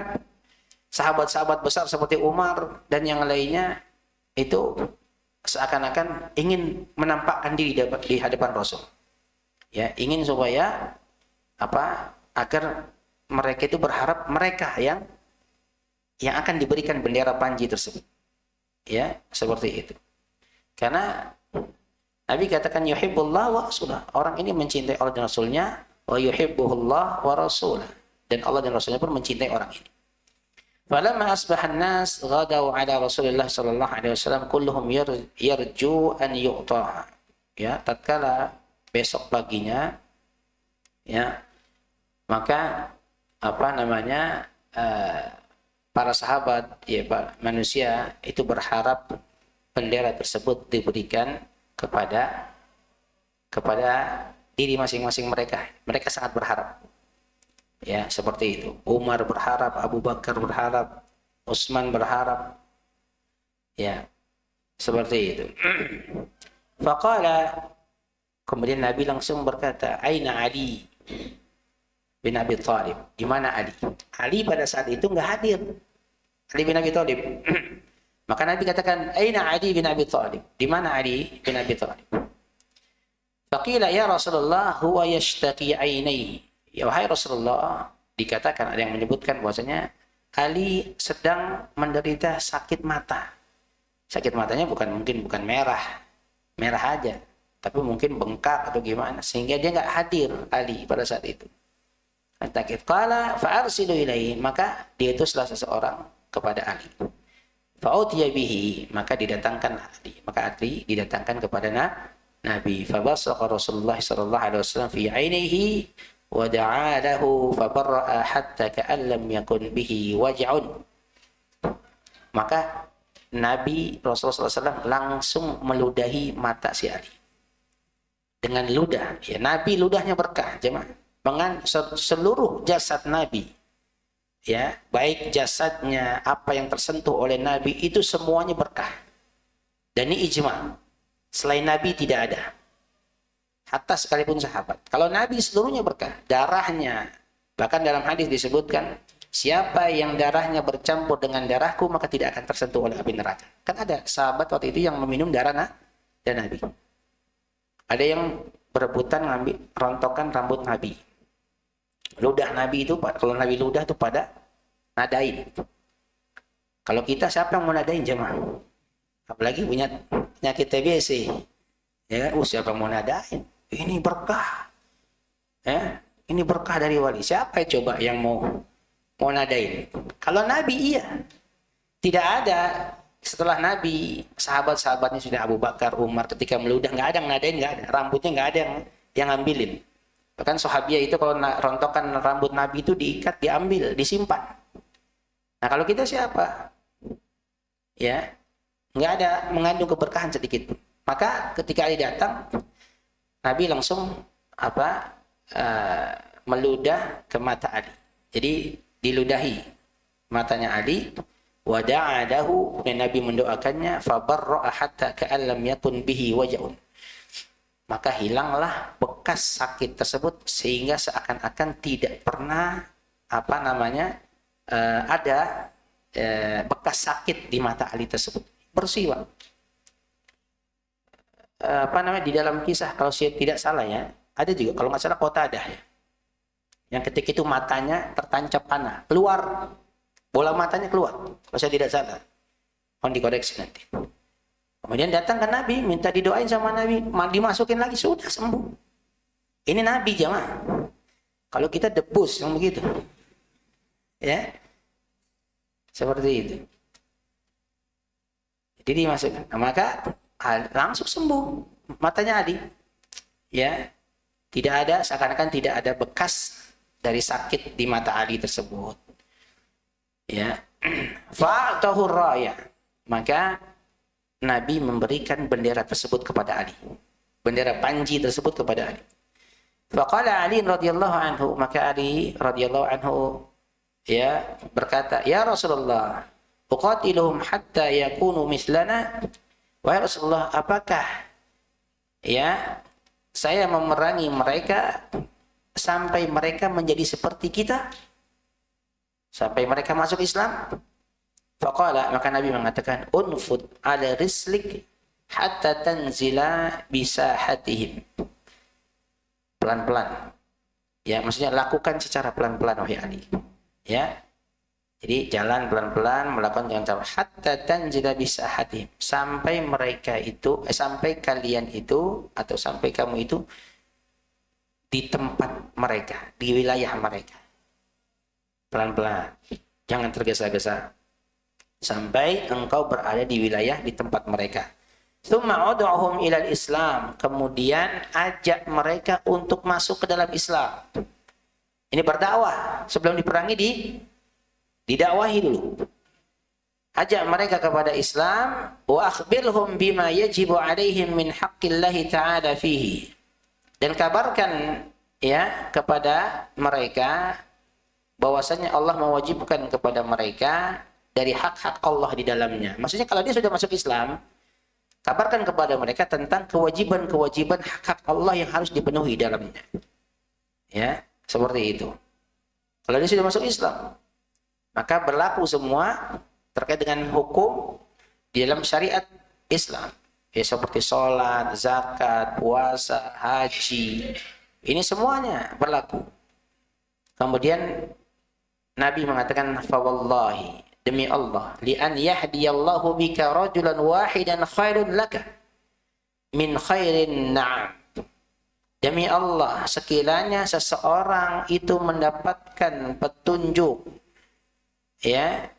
sahabat-sahabat besar seperti Umar dan yang lainnya itu seakan-akan ingin menampakkan diri di hadapan Rasul. Ya, ingin supaya agar mereka itu berharap mereka yang akan diberikan bendera panji tersebut. Ya, seperti itu. Karena Nabi katakan yuhibbullah wa rasulah. Orang ini mencintai Allah dan Rasulnya, wa yuhibbuhullah wa rasulah. Dan Allah dan Rasulnya pun mencintai orang ini. Falamma asbahan nas ghadaw ala Rasulillah sallallahu alaihi wasallam kulluhum yarju an yu'taha. Ya, tatkala besok paginya, ya, maka para sahabat, ya, manusia itu berharap bendera tersebut diberikan kepada diri masing-masing mereka. Mereka sangat berharap. Ya, seperti itu. Umar berharap, Abu Bakar berharap, Utsman berharap. Ya, seperti itu. Faqala, kemudian Nabi langsung berkata, aina Ali bin Abi Thalib? Di mana Ali? Ali pada saat itu enggak hadir. Ali bin Abi Thalib. Maka Nabi katakan, aina Ali bin Abi Thalib? Di mana Ali bin Abi Thalib? Faqila ya Rasulullah huwa yashtaki ainaihi. Ya, wahai Rasulullah, dikatakan, ada yang menyebutkan bahwasanya Ali sedang menderita sakit mata. Sakit matanya bukan merah aja, tapi mungkin bengkak atau gimana, sehingga dia nggak hadir Ali pada saat itu. Qala fa arsilu ilaihi, maka diutuslah seseorang kepada Ali. Fa'utiya bihi, maka didatangkan Ali. Maka Ali didatangkan kepada Nabi. Fa basaqa Rasulullah sallallahu alaihi wasallam fi ainihi wa da'a lahu fa barra'a hatta ka'an lam yakun bihi waj'un. Maka Nabi Rasulullah SAW langsung meludahi mata si Ali dengan ludah. Ya, Nabi ludahnya berkah, jemaah. Dengan seluruh jasad Nabi, ya, baik jasadnya, apa yang tersentuh oleh Nabi itu semuanya berkah. Dan ini ijma. Selain Nabi tidak ada. Hatta sekalipun sahabat. Kalau Nabi seluruhnya berkah, darahnya. Bahkan dalam hadis disebutkan, siapa yang darahnya bercampur dengan darahku maka tidak akan tersentuh oleh api neraka. Kan ada sahabat waktu itu yang meminum darah dan Nabi. Ada yang berebutan ngambil rontokan rambut Nabi. Ludah Nabi itu, kalau Nabi ludah itu pada nadain. Kalau kita siapa yang mau nadain jemaah? Apalagi punya penyakit TBC. Ya kan, siapa yang mau nadain? Ini berkah. Ya, ini berkah dari wali. Siapa coba yang mau nadain? Kalau Nabi iya. Tidak ada setelah Nabi, sahabat-sahabatnya sudah Abu Bakar, Umar ketika meludah nggak ada yang nadain, nggak ada. Rambutnya nggak ada yang ngambilin. Bahkan sahabiah itu kalau rontokan rambut Nabi itu diikat, diambil, disimpan. Nah kalau kita siapa? Ya, nggak ada mengandung keberkahan sedikit. Maka ketika Ali datang, Nabi langsung meludah ke mata Ali. Jadi diludahi matanya Ali. Wada'adahu, dan Nabi mendoakannya, fabarra'a hatta ka'an lam yakun bihi waja'un. Maka hilanglah bekas sakit tersebut sehingga seakan-akan tidak pernah ada bekas sakit di mata Ali tersebut. Bersih, Pak. Di dalam kisah kalau saya tidak salah ya, ada juga kalau nggak salah Qatadah ya. Yang ketika itu matanya tertancap panah, keluar bola matanya keluar. Kalau saya tidak salah. Mohon dikoreksi nanti. Kemudian datang ke Nabi, minta didoain sama Nabi, dimasukin lagi, sudah sembuh. Ini Nabi jemaah. Kalau kita debus yang begitu. Ya. Seperti itu. Jadi dimasukkan. Nah, maka langsung sembuh matanya Ali. Ya. Tidak ada, seakan-akan tidak ada bekas dari sakit di mata Ali tersebut. Ya. Fa'tahu raya. Maka Nabi memberikan bendera tersebut kepada Ali. Bendera panji tersebut kepada Ali. Faqala Ali radhiyallahu anhu, maka Ali radhiyallahu anhu ya berkata, "Ya Rasulullah, uqatiluhum hatta yakunu mislana?" Wahai Rasulullah, apakah ya saya memerangi mereka sampai mereka menjadi seperti kita? Sampai mereka masuk Islam? Faqala, maka Nabi mengatakan, unfud ala rislik hatta tanzila bisahatihim. Pelan-pelan. Ya, maksudnya lakukan secara pelan-pelan wahai Ali. Ya. Jadi jalan pelan-pelan, melakukan dengan cara hatta tanzila bisahatihim, sampai mereka itu sampai kalian itu atau sampai kamu itu di tempat mereka, di wilayah mereka. Pelan-pelan, jangan tergesa-gesa sampai engkau berada di wilayah di tempat mereka. Tsumma ud'uhum ilal Islam, kemudian ajak mereka untuk masuk ke dalam Islam. Ini berdakwah, sebelum diperangi didakwahi dulu. Ajak mereka kepada Islam, wa akhbirhum bima yajibu alaihim min haqqillahi ta'ala fihi. Dan kabarkan ya kepada mereka bahwasanya Allah mewajibkan kepada mereka dari hak-hak Allah di dalamnya. Maksudnya kalau dia sudah masuk Islam, kabarkan kepada mereka tentang kewajiban-kewajiban hak-hak Allah yang harus dipenuhi dalamnya. Ya, seperti itu. Kalau dia sudah masuk Islam, maka berlaku semua terkait dengan hukum di dalam syariat Islam. Ya, seperti sholat, zakat, puasa, haji. Ini semuanya berlaku. Kemudian Nabi mengatakan, fawallahi, demi Allah, li an yahdiyallahu bika rajulan wahidan khairun laka min khairin na'am. Demi Allah, sekiranya seseorang itu mendapatkan petunjuk ya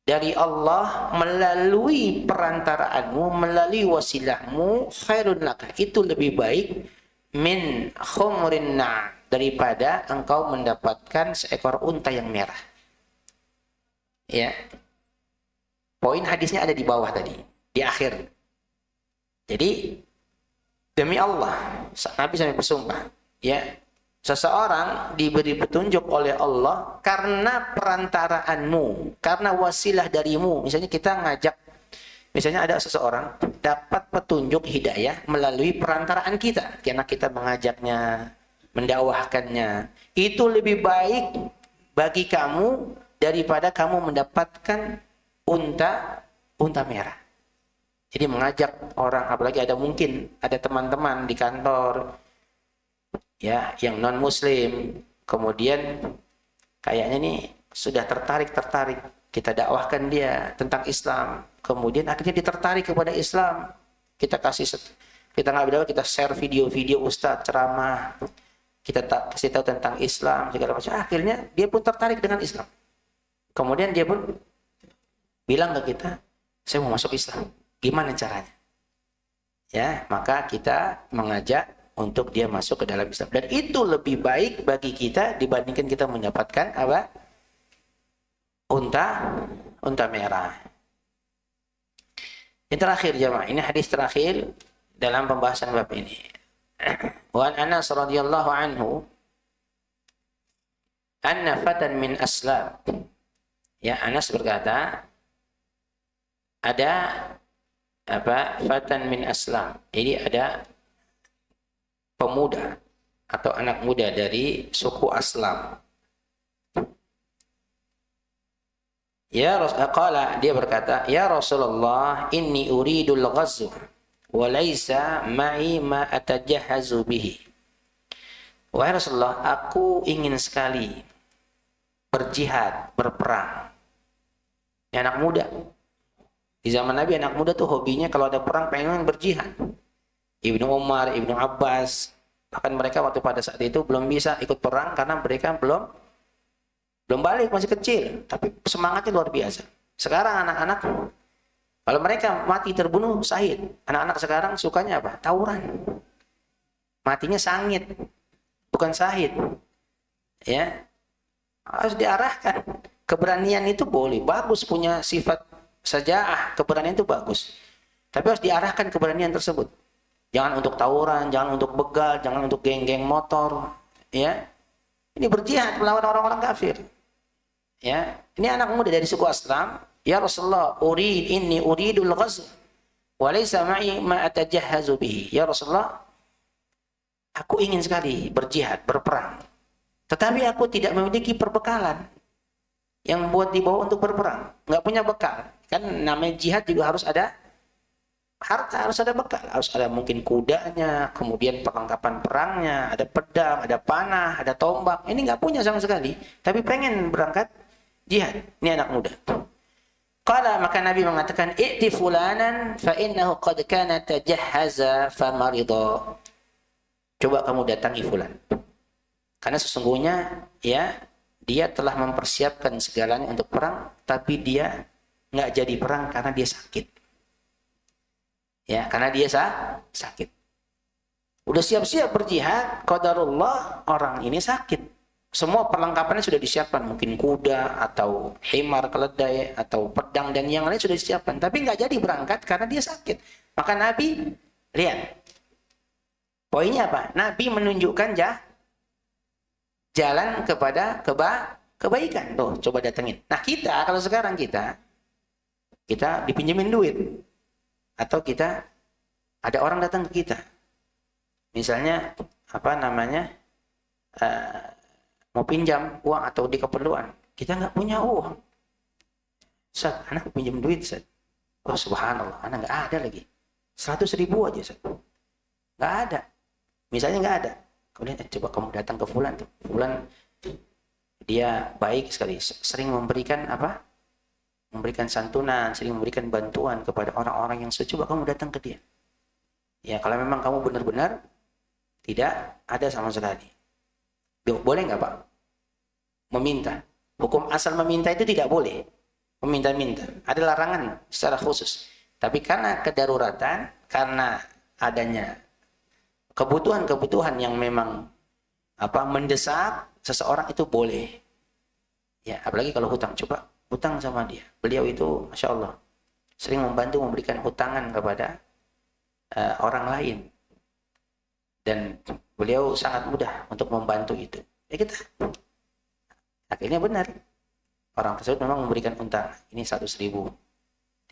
dari Allah melalui perantaraanmu, melalui wasilahmu, khairun laka, itu lebih baik min khumrin na'am, daripada engkau mendapatkan seekor unta yang merah. Ya. Poin hadisnya ada di bawah tadi, di akhir. Jadi demi Allah, Nabi sampai bersumpah, ya, seseorang diberi petunjuk oleh Allah karena perantaraanmu, karena wasilah darimu. Misalnya kita ngajak, misalnya ada seseorang dapat petunjuk hidayah melalui perantaraan kita, karena kita mengajaknya, mendakwahkannya. Itu lebih baik bagi kamu daripada kamu mendapatkan unta merah. Jadi mengajak orang, apalagi mungkin ada teman-teman di kantor ya yang non muslim, kemudian kayaknya nih sudah tertarik, kita dakwahkan dia tentang Islam, kemudian akhirnya dia tertarik kepada Islam, kita nggak berdakwah, kita share video-video ustadz ceramah, kita kasih tahu tentang Islam segala macam, akhirnya dia pun tertarik dengan Islam, kemudian dia pun bilang ke kita, saya mau masuk Islam, gimana caranya? Ya, maka kita mengajak untuk dia masuk ke dalam Islam, dan itu lebih baik bagi kita dibandingkan kita mendapatkan apa? Unta merah. Yang terakhir jemaah, ini hadis terakhir dalam pembahasan bab ini. Wa Anas radhiyallahu anhu anna fatan min aslam. Ya, Anas berkata ada fatan min aslam. Jadi ada pemuda atau anak muda dari suku Aslam. Ya Rasulullah, dia berkata, "Ya Rasulullah, inni uridul ghazw wa laisa ma'i ma atajahhazu bihi." Wahai Rasulullah, aku ingin sekali berjihad, berperang. Ini anak muda. Di zaman Nabi anak muda tuh hobinya kalau ada perang pengen berjihad. Ibnu Umar, Ibnu Abbas, bahkan mereka waktu pada saat itu belum bisa ikut perang karena mereka belum balik, masih kecil, tapi semangatnya luar biasa. Sekarang anak-anak kalau mereka mati terbunuh syahid. Anak-anak sekarang sukanya apa? Tawuran. Matinya sangit, bukan syahid. Ya. Harus diarahkan. Keberanian itu boleh, bagus, punya sifat sajaah, keberanian itu bagus. Tapi harus diarahkan keberanian tersebut. Jangan untuk tawuran, jangan untuk begal, jangan untuk geng-geng motor, ya. Ini berjihad melawan orang-orang kafir. Ya, ini anak muda dari suku Aslam. Ya Rasulullah, inni uridul ghazw wa laysa ma'i ma atajahhazu bihi. Ya Rasulullah, aku ingin sekali berjihad, berperang. Tetapi aku tidak memiliki perbekalan yang buat dibawa untuk berperang. Enggak punya bekal. Kan namanya jihad juga harus ada harta, harus ada bekal, harus ada mungkin kudanya, kemudian perlengkapan perangnya, ada pedang, ada panah, ada tombak. Ini nggak punya sama sekali, tapi pengen berangkat jihad. Ini anak muda. Qala, maka Nabi mengatakan, "I'ti fulanan fa innahu qad kana tajahhaza fa marida." Coba kamu datangi fulan. Karena sesungguhnya ya dia telah mempersiapkan segalanya untuk perang, tapi dia nggak jadi perang karena dia sakit. Ya, karena dia sakit. Udah siap-siap berjihad, qadarullah orang ini sakit. Semua perlengkapannya sudah disiapkan, mungkin kuda atau himar keledai atau pedang dan yang lain sudah disiapkan, tapi nggak jadi berangkat karena dia sakit. Maka Nabi lihat, poinnya apa? Nabi menunjukkan jalan kepada kebaikan. Tuh, coba datengin. Nah kita, kalau sekarang kita dipinjemin duit. Atau kita, ada orang datang ke kita. Misalnya, mau pinjam uang atau di keperluan. Kita nggak punya uang. Ustaz, anak pinjam duit, Ustaz. Oh subhanallah, anak nggak ada lagi. 100.000 aja, Ustaz. Nggak ada. Misalnya nggak ada. Kemudian coba kamu datang ke fulan tuh. Fulan dia baik sekali, sering memberikan memberikan santunan, sering memberikan bantuan kepada orang-orang yang coba kamu datang ke dia. Ya, kalau memang kamu benar-benar tidak ada sama sekali. Boleh nggak Pak? Meminta. Hukum asal meminta itu tidak boleh. Meminta-minta. Ada larangan secara khusus. Tapi karena kedaruratan, karena adanya kebutuhan-kebutuhan yang memang mendesak, seseorang itu boleh. Ya, apalagi kalau hutang. Coba hutang sama dia. Beliau itu Masya Allah sering membantu memberikan hutangan kepada orang lain. Dan beliau sangat mudah untuk membantu itu. Ya kita akhirnya benar. Orang tersebut memang memberikan hutang. Ini 100.000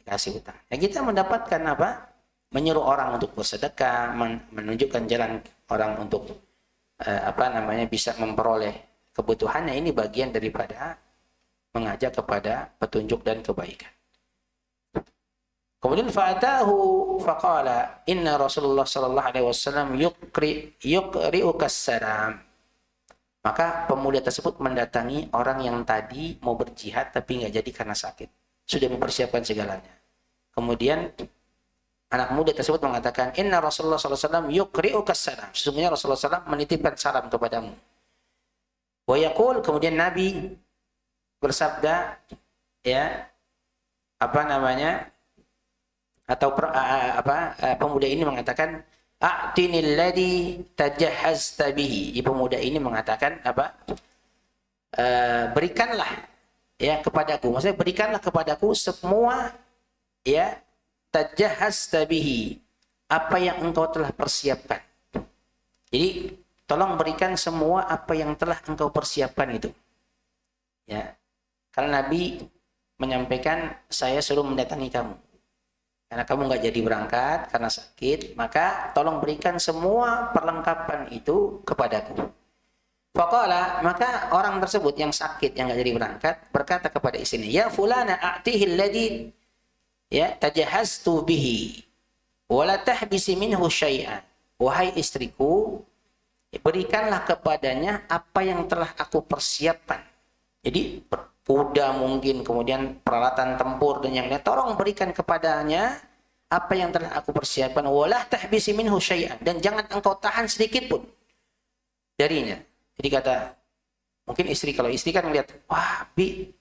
dikasih hutang. Ya kita mendapatkan apa? Menyuruh orang untuk bersedekah, menunjukkan jalan orang untuk bisa memperoleh kebutuhannya. Ini bagian daripada mengajak kepada petunjuk dan kebaikan. Kemudian fa'atahu faqala inna Rasulullah sallallahu alaihi wasallam yuqri'ukas salam. Maka pemuda tersebut mendatangi orang yang tadi mau berjihad tapi nggak jadi karena sakit. Sudah mempersiapkan segalanya. Kemudian anak muda tersebut mengatakan, inna Rasulullah sallallahu alaihi wasallam yuqri'ukas salam. Sesungguhnya Rasulullah SAW menitipkan salam kepadamu. Wa yaqul, kemudian Nabi bersabda, ya, pemuda ini mengatakan, a'tinil ladzi tajahhazta bihi. Pemuda ini mengatakan berikanlah ya kepadaku, maksudnya berikanlah kepadaku semua ya tajahhazta bihi, apa yang engkau telah persiapkan. Jadi tolong berikan semua apa yang telah engkau persiapkan itu. Ya. Karena Nabi menyampaikan, saya suruh mendatangi kamu. Karena kamu nggak jadi berangkat karena sakit, maka tolong berikan semua perlengkapan itu kepadaku. Faqala, maka orang tersebut yang sakit, yang nggak jadi berangkat, berkata kepada istrinya, ya fulana a'tihil ladzi ya tajahhaztu bihi wa la tahbisi minhu syai'an. Wahai istriku, berikanlah kepadanya apa yang telah aku persiapkan. Jadi kuda mungkin, kemudian peralatan tempur dan yang lain, tolong berikan kepadanya apa yang telah aku persiapkan. Walah tahbisi minhu syai'an, dan jangan engkau tahan sedikit pun darinya. Jadi kata, mungkin istri, kalau istri kan melihat, wah Bi,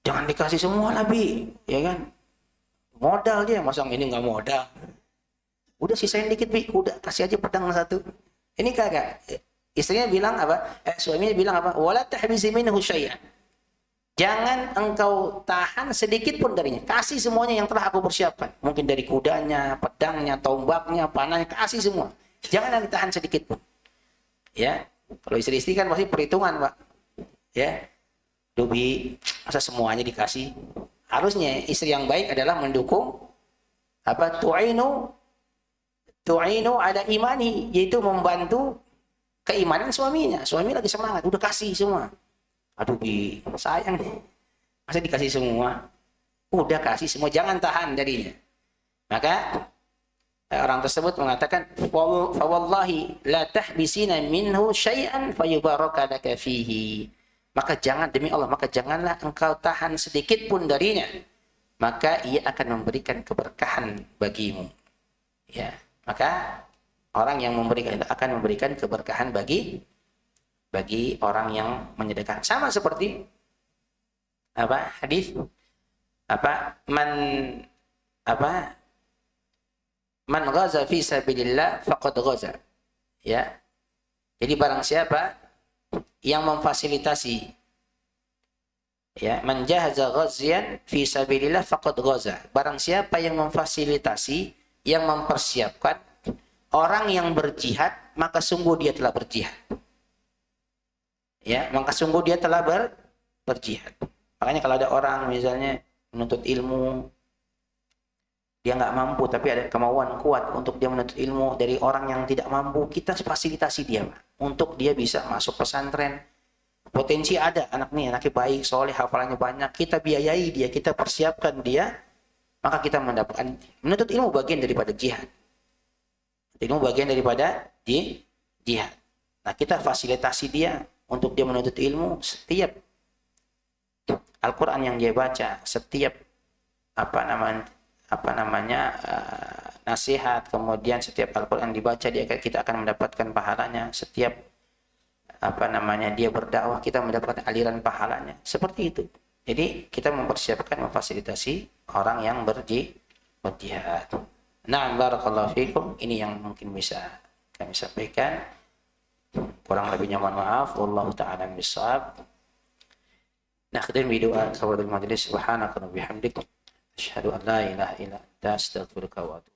jangan dikasih semua lah Bi, ya kan, modal dia, masa ini nggak modal, udah sisain dikit Bi, udah kasih aja pedang satu. Ini kagak, istrinya bilang suaminya bilang walah tahbisi minhu syai'an, jangan engkau tahan sedikit pun darinya. Kasih semuanya yang telah aku persiapkan. Mungkin dari kudanya, pedangnya, tombaknya, panahnya, kasih semua. Jangan ditahan sedikit pun. Ya, kalau istri-istri kan pasti perhitungan, Pak. Ya, Dubi, masa semuanya dikasih? Harusnya istri yang baik adalah mendukung tu'inu ada imani, yaitu membantu keimanan suaminya. Suami lagi semangat, udah kasih semua. Aduh Bi, sayang deh. Masa dikasih semua? Udah kasih semua, jangan tahan darinya. Maka orang tersebut mengatakan, fa wallahi la tahbisina minhu syai'an fayubaraka laka fihi. Maka jangan, demi Allah, maka janganlah engkau tahan sedikit pun darinya, maka ia akan memberikan keberkahan bagimu. Ya, maka orang yang memberikan itu akan memberikan keberkahan bagi orang yang menyedekahkan. Sama seperti hadis man ghaza fi sabilillah faqad ghaza. Ya. Jadi barang siapa yang memfasilitasi, ya, man jahaza ghaziyan fi sabilillah faqad ghaza. Barang siapa yang memfasilitasi, yang mempersiapkan orang yang berjihad, maka sungguh dia telah berjihad. Ya, maka sungguh dia telah berjihad. Makanya kalau ada orang misalnya menuntut ilmu, dia nggak mampu tapi ada kemauan kuat untuk dia menuntut ilmu dari orang yang tidak mampu, kita fasilitasi dia, Pak, untuk dia bisa masuk pesantren. Potensi ada, anaknya baik, soleh, hafalannya banyak, kita biayai dia, kita persiapkan dia, maka kita mendapatkan menuntut ilmu bagian daripada jihad. Ilmu bagian daripada jihad. Nah, kita fasilitasi dia untuk dia menuntut ilmu. Setiap Al-Quran yang dia baca, setiap nasihat, kemudian setiap Al-Quran dibaca, kita akan mendapatkan pahalanya. Setiap dia berdakwah, kita mendapatkan aliran pahalanya. Seperti itu. Jadi kita mempersiapkan, memfasilitasi orang yang berjihad. Nah, barakallahu fikum. Ini yang mungkin bisa kami sampaikan. Kurang lebihnya mohon maaf. Wallahu ta'ala bishawab. Nakhtim bi doa kafatul majlis. Subhanaka wa bihamdik. Asyhadu an la ilaha illa anta astaghfiruka wa atubu